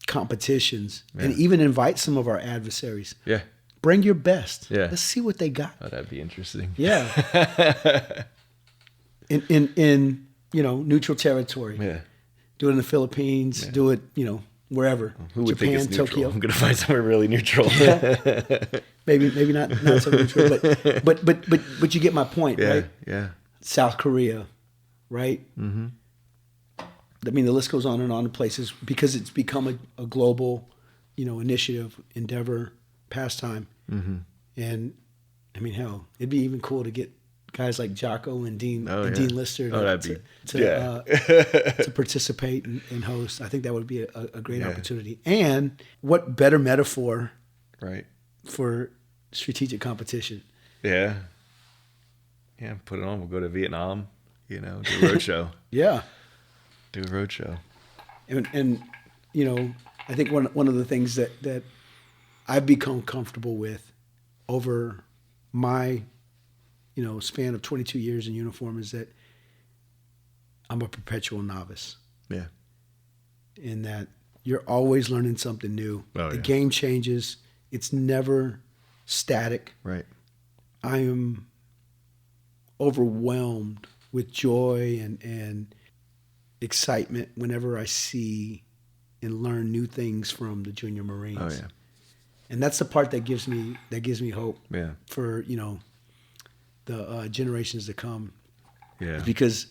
competitions and even invite some of our adversaries. Yeah. Bring your best. Yeah. Let's see what they got. Oh, that'd be interesting. Yeah. in neutral territory. Yeah. Do it in the Philippines. Yeah. Do it, wherever. Who would Japan, think it's neutral? Tokyo. I'm gonna find somewhere really neutral. Maybe not so neutral, but you get my point, Yeah. right? Yeah. South Korea, right? Mm-hmm. I mean, the list goes on and on in places because it's become a global, initiative, endeavor, pastime. Mm-hmm. And I mean, hell, it'd be even cool to get guys like Jocko and Dean Lister to participate and host. I think that would be a great opportunity. And what better metaphor, right, for strategic competition? Yeah. Yeah, put it on. We'll go to Vietnam, do a roadshow. Yeah. Do a roadshow. And I think one of the things that I've become comfortable with over my, span of 22 years in uniform is that I'm a perpetual novice. Yeah. In that you're always learning something new. Oh, the yeah. game changes. It's never static. Right. I am overwhelmed with joy and excitement whenever I see and learn new things from the junior Marines. Oh yeah. And that's the part that gives me hope. Yeah. For the generations to come. Yeah. Because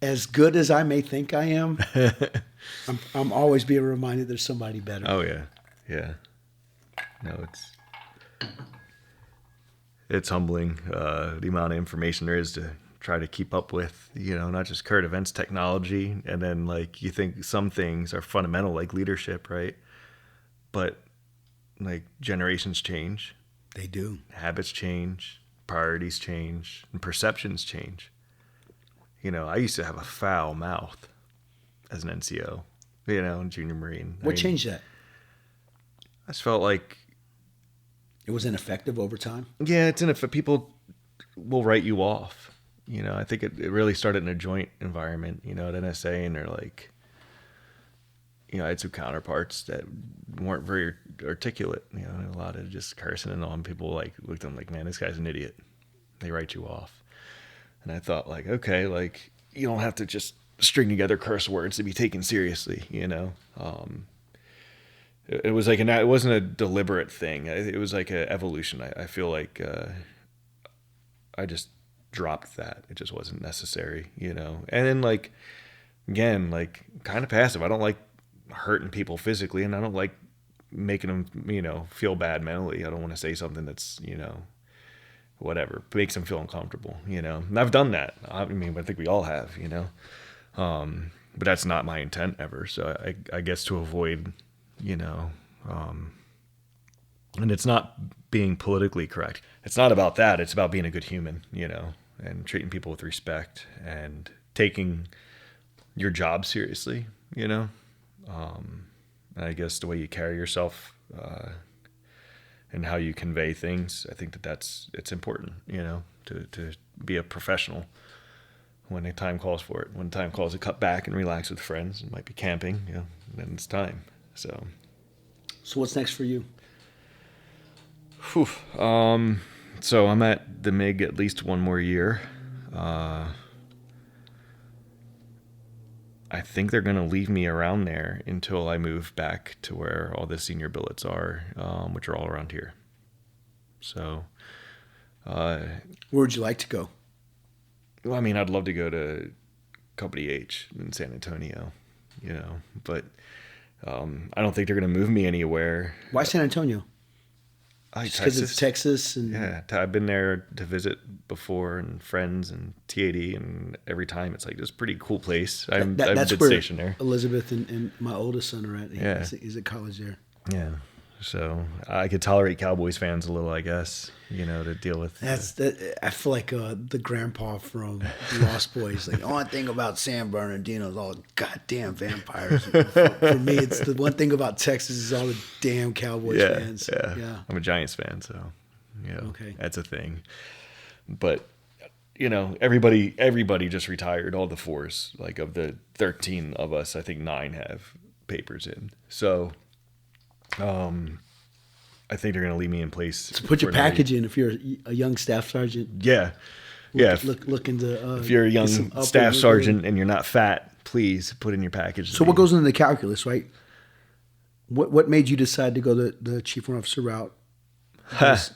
as good as I may think I am, I'm always being reminded there's somebody better. Oh yeah. Yeah. No, it's humbling, the amount of information there is to try to keep up with, not just current events, technology, and then like you think some things are fundamental, like leadership, right? But like generations change, They do. habits change, priorities change, and perceptions change. I used to have a foul mouth as an NCO, junior Marine. What changed that? I just felt like, It was ineffective over time. yeah, it's if people will write you off. I think it really started in a joint environment, at NSA, and they're like, I had some counterparts that weren't very articulate, a lot of just cursing and all, and people like looked at them like, man, this guy's an idiot. They write you off. And I thought like, okay, like you don't have to just string together curse words to be taken seriously, it was like it wasn't a deliberate thing. It was like an evolution. I feel like I just dropped that. It just wasn't necessary, you know. And then like, again, like kind of passive. I don't like hurting people physically, and I don't like making them, you know, feel bad mentally. I don't want to say something that's, you know, whatever, makes them feel uncomfortable, you know. And I've done that. I mean, I think we all have, you know. But that's not my intent ever. So I guess to avoid, you know, and it's not being politically correct. It's not about that. It's about being a good human, you know, and treating people with respect and taking your job seriously, you know. And I guess the way you carry yourself and how you convey things, I think it's important, you know, to be a professional when the time calls for it. When time calls to cut back and relax with friends, it might be camping, you know, then it's time. So what's next for you? Whew. So I'm at the MIG at least one more year. I think they're going to leave me around there until I move back to where all the senior billets are, which are all around here. So, where would you like to go? Well, I mean, I'd love to go to Company H in San Antonio, you know, but I don't think they're going to move me anywhere. Why San Antonio? Just because it's Texas? And yeah, I've been there to visit before, and friends and TAD, and every time it's like this pretty cool place. I've been stationed there. Elizabeth and my oldest son are at. Yeah. He's at college there. Yeah. So I could tolerate Cowboys fans a little, I guess, you know, to deal with. I feel like the grandpa from Lost Boys. Like, the only thing about San Bernardino is all the goddamn vampires. For me, it's the one thing about Texas is all the damn Cowboys fans. Yeah. I'm a Giants fan, so, you know, okay. That's a thing. But, you know, everybody just retired, all the fours. Like, of the 13 of us, I think 9 have papers in. So I think they're going to leave me in place. So put your package in if you're a young staff sergeant. Yeah. Look into. If you're a young staff sergeant and you're not fat, please put in your package. So what goes into the calculus, right? What made you decide to go the chief warrant officer route?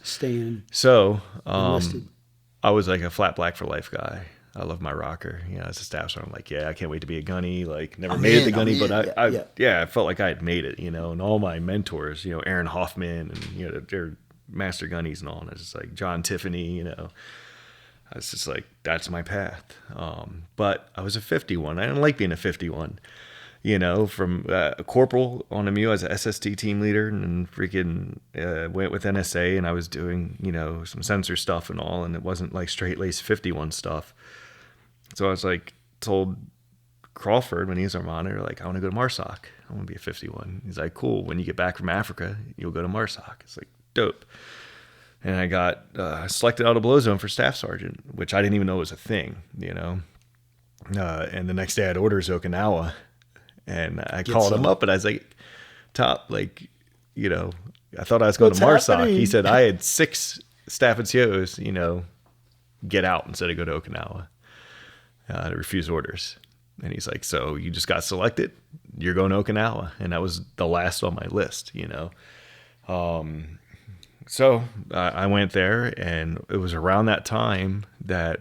Staying. So I was like a flat black for life guy. I love my rocker. You know, as a staff sergeant, I'm like, yeah, I can't wait to be a gunny. Like, never made it the gunny, but I felt like I had made it, you know. And all my mentors, you know, Aaron Hoffman, and, you know, they're master gunnies and all. And I was just like, John Tiffany, you know. I was just like, that's my path. But I was a 51. I didn't like being a 51. You know, from a corporal on MU as a SST team leader, and freaking went with NSA, and I was doing, you know, some sensor stuff and all, and it wasn't like straight lace 51 stuff. So I was like, told Crawford when he was our monitor, like, I want to go to MARSOC. I want to be a 51. He's like, cool. When you get back from Africa, you'll go to MARSOC. It's like, dope. And I got selected out of Below Zone for staff sergeant, which I didn't even know was a thing, you know. And the next day I had orders to Okinawa. And I called him up, and I was like, Top, like, you know, I thought I was going to MARSOC. He said, I had 6 staff NCOs, you know, get out instead of go to Okinawa. To refuse orders. And he's like, so you just got selected? You're going to Okinawa. And that was the last on my list, you know. So I went there, and it was around that time that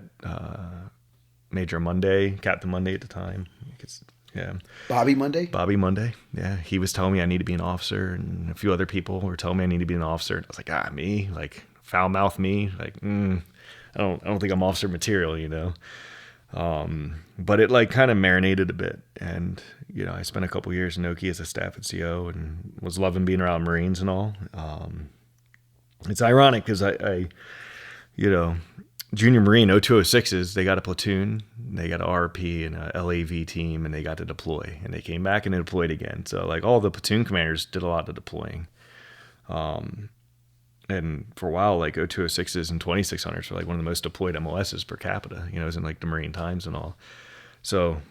Major Monday, Captain Monday at the time, yeah. Bobby Monday? Yeah. He was telling me I need to be an officer, and a few other people were telling me I need to be an officer. And I was like, me? Like, foul mouth me? Like, I don't think I'm officer material, you know. But it like kind of marinated a bit, and, you know, I spent a couple years in Oki as a staff NCO and was loving being around Marines and all. It's ironic because I, you know, Junior Marine 0206s, they got a platoon, they got an RP and a LAV team, and they got to deploy, and they came back and they deployed again. So like all the platoon commanders did a lot of deploying. And for a while, like 0206s and 2600s were like one of the most deployed MOSs per capita, you know, it was in like the Marine Times and all. So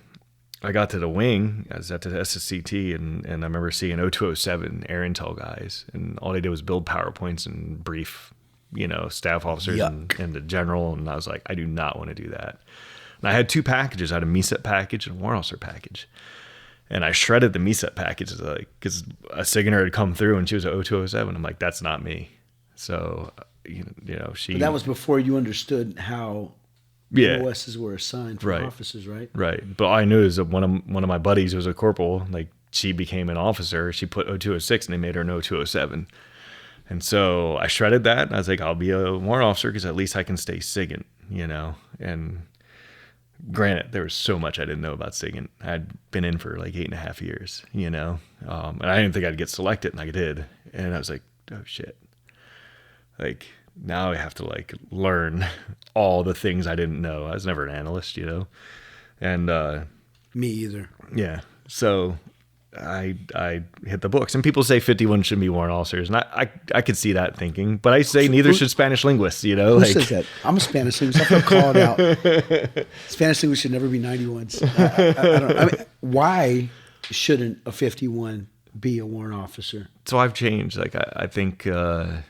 I got to the wing, I was at the SSCT, and I remember seeing 0207 air intel guys, and all they did was build PowerPoints and brief, you know, staff officers and the general, and I was like, I do not want to do that. And I had 2 packages. I had a MESEP package and a warrant officer package. And I shredded the MESET package, like, because a Signer had come through and she was a 0207. I'm like, that's not me. So, you know, But that was before you understood how OSs were assigned for officers, right? Right. But all I knew is that one of my buddies who was a corporal, like, she became an officer. She put 0206 and they made her an 0207. And so I shredded that. And I was like, I'll be a warrant officer because at least I can stay SIGINT, you know. And granted, there was so much I didn't know about SIGINT. I'd been in for like 8.5 years, you know. And I didn't think I'd get selected, and I did. And I was like, oh, shit. Like, now I have to, like, learn all the things I didn't know. I was never an analyst, you know. And me either. Yeah. So I hit the books, and people say 51 shouldn't be warrant officers, and I could see that thinking, but I say neither should Spanish linguists. You know, who says that? I'm a Spanish linguist. I feel called out. Spanish linguists should never be 91s. I mean, why shouldn't a 51 be a warrant officer? So I've changed. Like I think there's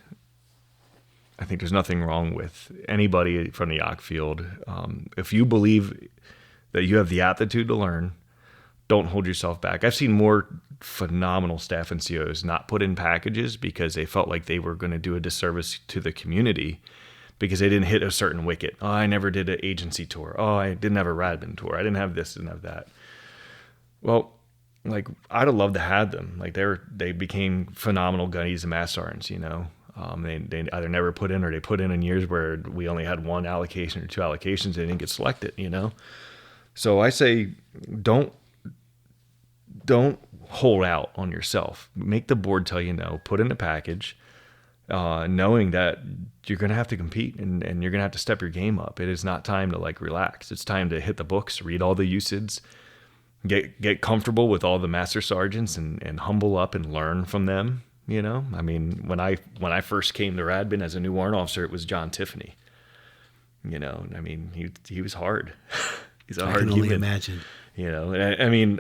nothing wrong with anybody from the OC field. If you believe that you have the aptitude to learn, don't hold yourself back. I've seen more phenomenal staff NCOs not put in packages because they felt like they were going to do a disservice to the community because they didn't hit a certain wicket. Oh, I never did an agency tour. Oh, I didn't have a radman tour. I didn't have this, didn't have that. Well, like, I'd have loved to have them. Like, they became phenomenal gunnies and mass sergeants, you know. They either never put in or they put in years where we only had one allocation or two allocations. They didn't get selected, you know. So I say, don't hold out on yourself. Make the board tell you no. Put in a package, knowing that you're going to have to compete and you're going to have to step your game up. It is not time to, like, relax. It's time to hit the books, read all the USIDs, get comfortable with all the master sergeants and humble up and learn from them. You know, I mean, when I first came to Radbin as a new warrant officer, it was John Tiffany. You know, I mean, he was hard. He's a hard human. I can only imagine. You know, and I mean,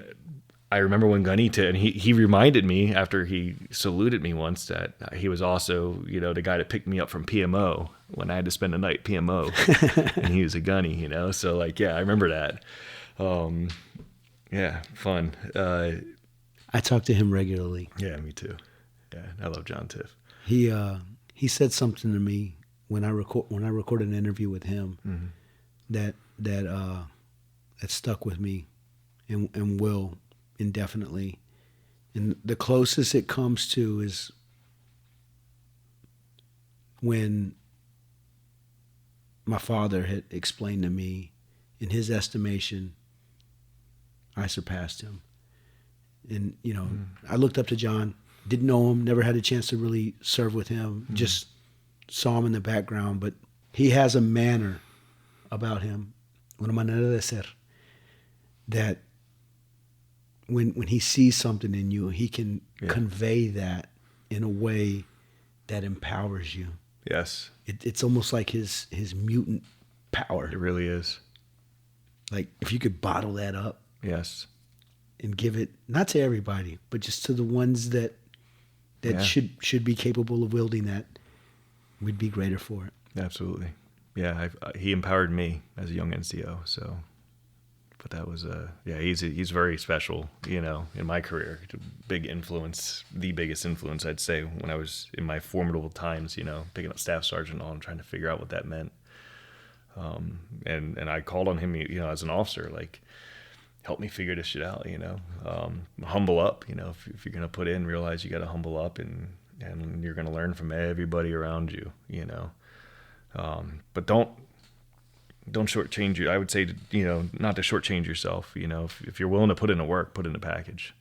I remember when Gunita, and he reminded me after he saluted me once that he was also, you know, the guy that picked me up from PMO when I had to spend the night PMO, and he was a gunny, you know. So, like, yeah, I remember that. Yeah, fun. I talk to him regularly. Yeah, me too. Yeah, I love John Tiff. He said something to me when I recorded an interview with him that stuck with me and will indefinitely. And the closest it comes to is when my father had explained to me, in his estimation, I surpassed him. And, you know, I looked up to John, didn't know him, never had a chance to really serve with him, just saw him in the background, but he has a manner about him, una manera de ser, that when he sees something in you, he can convey that in a way that empowers you. Yes. It's almost like his mutant power. It really is. Like, if you could bottle that up. Yes. And give it, not to everybody, but just to the ones that should be capable of wielding that, we'd be greater for it. Absolutely. Yeah, he empowered me as a young NCO, so... But that was he's very special, you know, in my career. Big influence, the biggest influence, I'd say, when I was in my formidable times, you know, picking up staff sergeant and all and trying to figure out what that meant. And I called on him, you know, as an officer, like, help me figure this shit out, you know. Humble up, you know, if you're going to put in, realize you got to humble up and you're going to learn from everybody around you, you know. But don't shortchange you. I would say, you know, not to shortchange yourself. You know, if you're willing to put in the work, put in the package.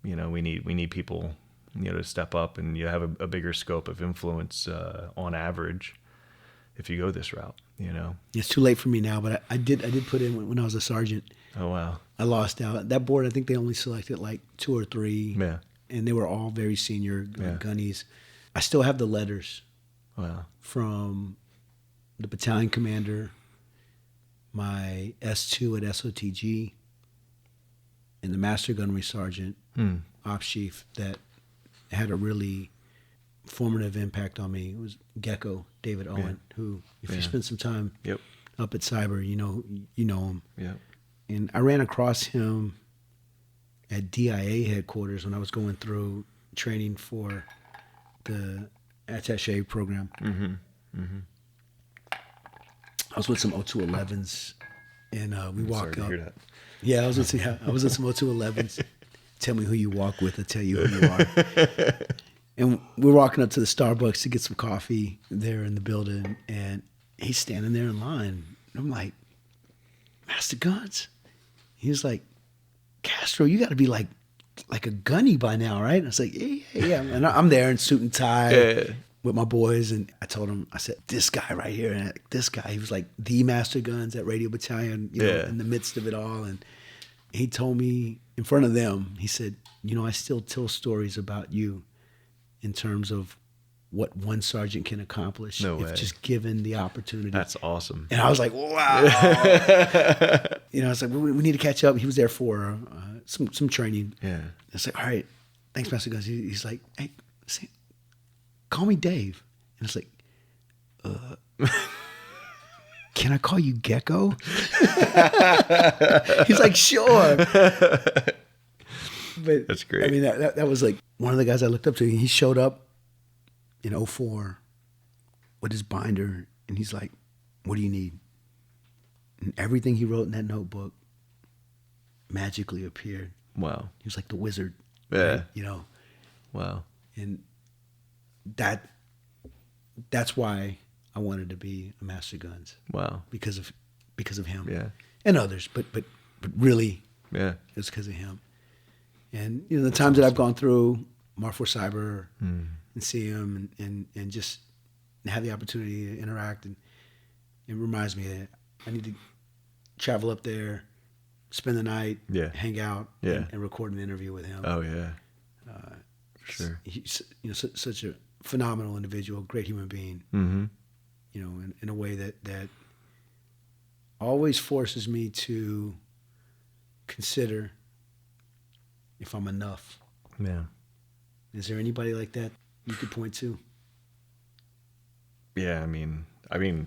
You know, we need people, you know, to step up, and you have a bigger scope of influence on average if you go this route. You know, it's too late for me now, but I did put in when I was a sergeant. Oh wow! I lost out. That board, I think they only selected like 2 or 3. Yeah, and they were all very senior gunnies. I still have the letters. Wow. From the battalion commander, my S2 at SOTG, and the master gunnery sergeant, ops chief, that had a really formative impact on me. It was Gecko, David Owen, who, if you spend some time up at Cyber, you know him. Yeah. And I ran across him at DIA headquarters when I was going through training for the attaché program. I was with some 0211s, and we walked Sorry to up. hear that. Yeah, I was with some 0211s. Tell me who you walk with, I'll tell you who you are. And we're walking up to the Starbucks to get some coffee there in the building, and he's standing there in line. And I'm like, Master Guns? He was like, Castro, you got to be like a gunny by now, right? And I was like, yeah. And I'm there in suit and tie with my boys, and I told him, I said, this guy right here, and this guy, he was like the Master Guns at Radio Battalion, you know, in the midst of it all. And he told me in front of them, he said, you know, I still tell stories about you in terms of what one sergeant can accomplish if just given the opportunity. That's awesome. And I was like, wow. You know, I was like, we need to catch up. He was there for some training. Yeah. I was like, all right, thanks, Master Guns. He's like, hey, call me Dave. And it's like, can I call you Gecko? He's like, sure. But that's great. I mean, that was like one of the guys I looked up to. He showed up in 04 with his binder, and he's like, what do you need? And everything he wrote in that notebook magically appeared. Wow. He was like the wizard. Yeah. Right? You know? Wow. And that's why I wanted to be a Master Guns. Wow. Because of him. Yeah. And others, but really, yeah, it was because of him. And you know, the times that I've gone through Mar4 Cyber and see him and just have the opportunity to interact, and it reminds me that I need to travel up there, spend the night, hang out, and record an interview with him. Oh yeah, for sure. He's such a phenomenal individual, great human being. You know, in a way that always forces me to consider if I'm enough. Yeah. Is there anybody like that you could point to? Yeah, I mean, when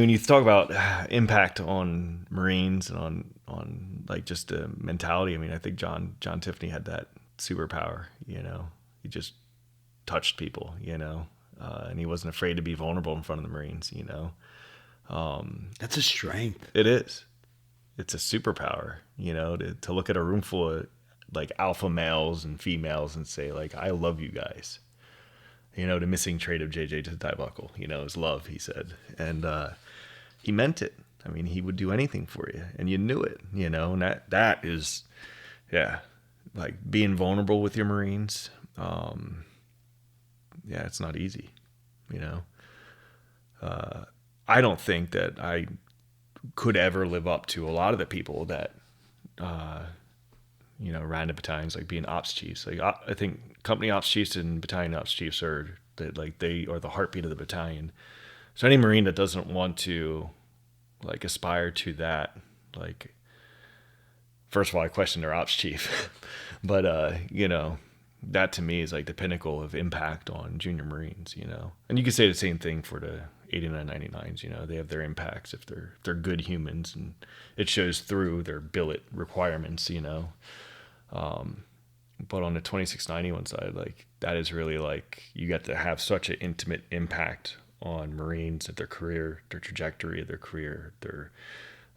you talk about impact on Marines and on like just the mentality, I mean, I think John Tiffany had that superpower. You know, he just touched people. You know, and he wasn't afraid to be vulnerable in front of the Marines. You know, that's a strength. It is. It's a superpower. You know, to look at a room full of like alpha males and females and say like, I love you guys. You know, the missing trait of JJ to the tie buckle, you know, is love, he said. And he meant it. I mean, he would do anything for you, and you knew it, you know, and that is, yeah, like being vulnerable with your Marines. Yeah, it's not easy, you know. I don't think that I could ever live up to a lot of the people that, you know, ran the battalions, like being ops chiefs. Like I think company ops chiefs and battalion ops chiefs are they are the heartbeat of the battalion. So any Marine that doesn't want to like aspire to that, like, first of all, I question their ops chief, but you know, that to me is like the pinnacle of impact on junior Marines, you know. And you could say the same thing for the 89, 99s, you know, they have their impacts if they're good humans, and it shows through their billet requirements, you know. But on the 2691 side, like that is really like you get to have such an intimate impact on Marines, at their career, their trajectory of their career, their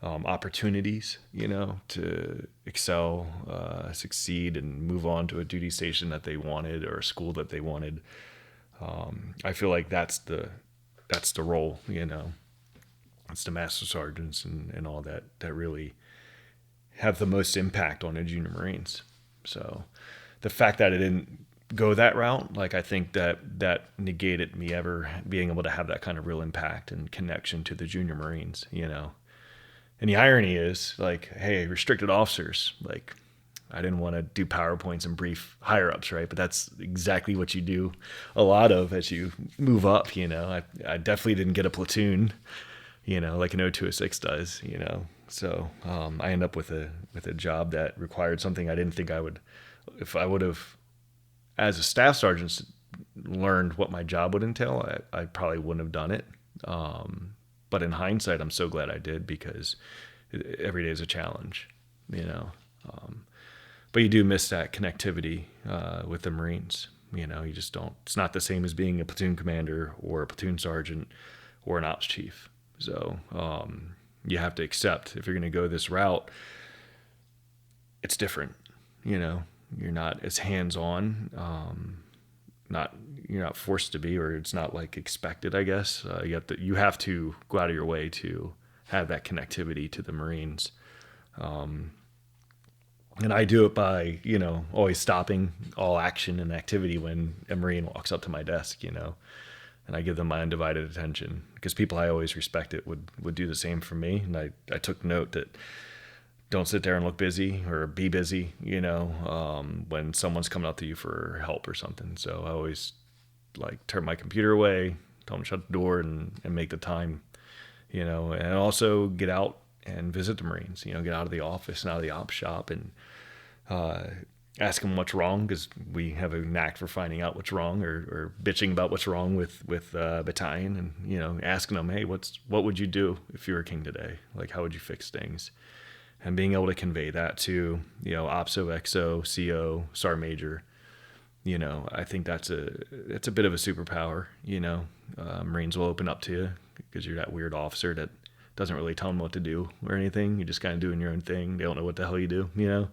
opportunities, you know, to excel, succeed, and move on to a duty station that they wanted or a school that they wanted. I feel like that's the role, you know. It's the master sergeants and all that really have the most impact on the junior Marines. So the fact that it didn't go that route, like I think that negated me ever being able to have that kind of real impact and connection to the junior Marines, you know. And the irony is, like, hey, restricted officers, like, I didn't want to do PowerPoints and brief higher ups, right? But that's exactly what you do a lot of as you move up, you know. I definitely didn't get a platoon, you know, like an 0206 does, you know. So I end up with a job that required something I didn't think I would. If I would have, as a staff sergeant, learned what my job would entail, I probably wouldn't have done it. But in hindsight, I'm so glad I did, because every day is a challenge, you know. But you do miss that connectivity with the Marines. You know, you just don't. It's not the same as being a platoon commander or a platoon sergeant or an ops chief. So you have to accept if you're going to go this route, it's different. You know, you're not as hands-on. You're not forced to be, or it's not like expected, I guess. You have to go out of your way to have that connectivity to the Marines. And I do it by, you know, always stopping all action and activity when a Marine walks up to my desk, you know, and I give them my undivided attention, because people I always respected would do the same for me. And I took note that don't sit there and look busy or be busy, you know, when someone's coming up to you for help or something. So I always like turn my computer away, tell them to shut the door and make the time, you know, and also get out and visit the Marines, you know, get out of the office and out of the op shop and ask them what's wrong, because we have a knack for finding out what's wrong, or bitching about what's wrong with battalion, and, you know, asking them, hey, what would you do if you were king today? Like, how would you fix things? And being able to convey that to, you know, OPSO, XO, CO, Sergeant Major, you know, I think it's a bit of a superpower, you know. Marines will open up to you because you're that weird officer that doesn't really tell them what to do or anything. You're just kind of doing your own thing. They don't know what the hell you do, you know.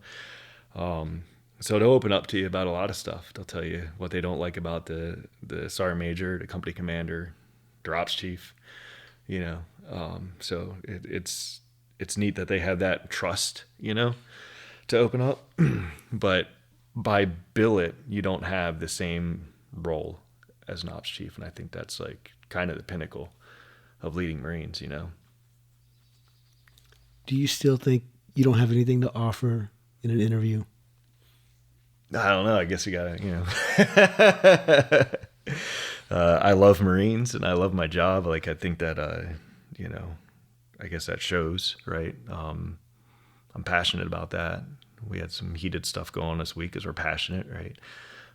So they'll open up to you about a lot of stuff. They'll tell you what they don't like about the sergeant major, the company commander, their ops chief, you know. So it's neat that they have that trust, you know, to open up. But by billet, you don't have the same role as an ops chief, and I think that's like kind of the pinnacle of leading Marines, you know. Do you still think you don't have anything to offer in an interview? I don't know. I guess you gotta, you know. I love Marines and I love my job. Like, I think that, you know, I guess that shows, right? I'm passionate about that. We had some heated stuff going on this week because we're passionate, right?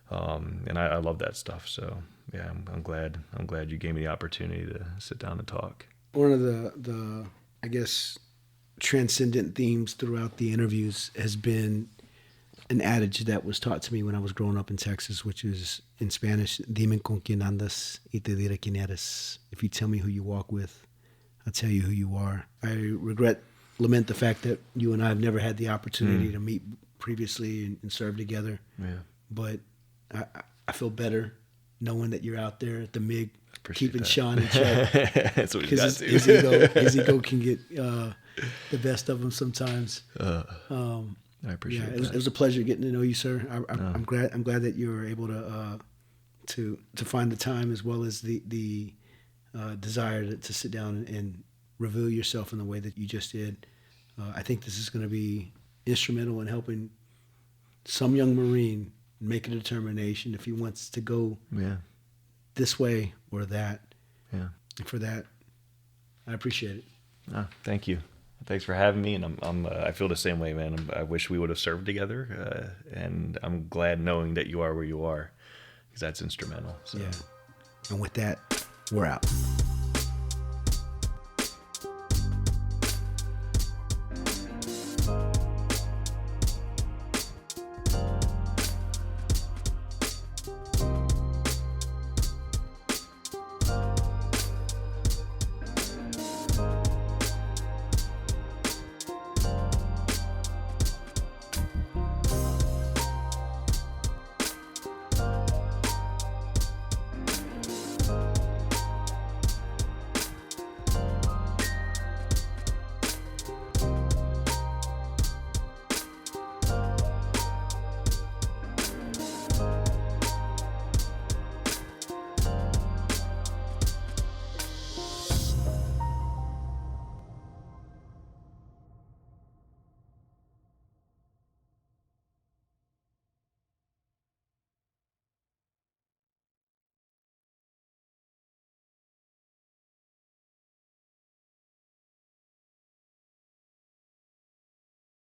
And I love that stuff. So yeah, I'm glad you gave me the opportunity to sit down and talk. One of the I guess transcendent themes throughout the interviews has been an adage that was taught to me when I was growing up in Texas, which is in Spanish, dime con quien andas y te diré quién eres. If you tell me who you walk with, I'll tell you who you are. I lament the fact that you and I have never had the opportunity to meet previously and serve together. Yeah. But I feel better knowing that you're out there at the MiG, keeping that. Sean in check. That's what he's got to. His ego can get the best of him sometimes. I appreciate it. It was a pleasure getting to know you, sir. I'm glad that you were able to find the time, as well as the desire to sit down and reveal yourself in the way that you just did. I think this is going to be instrumental in helping some young Marine make a determination if he wants to go this way or that. Yeah. And for that, I appreciate it. Thank you. Thanks for having me, and I feel the same way, man. I wish we would have served together, and I'm glad knowing that you are where you are, because that's instrumental. So. Yeah. And with that, we're out.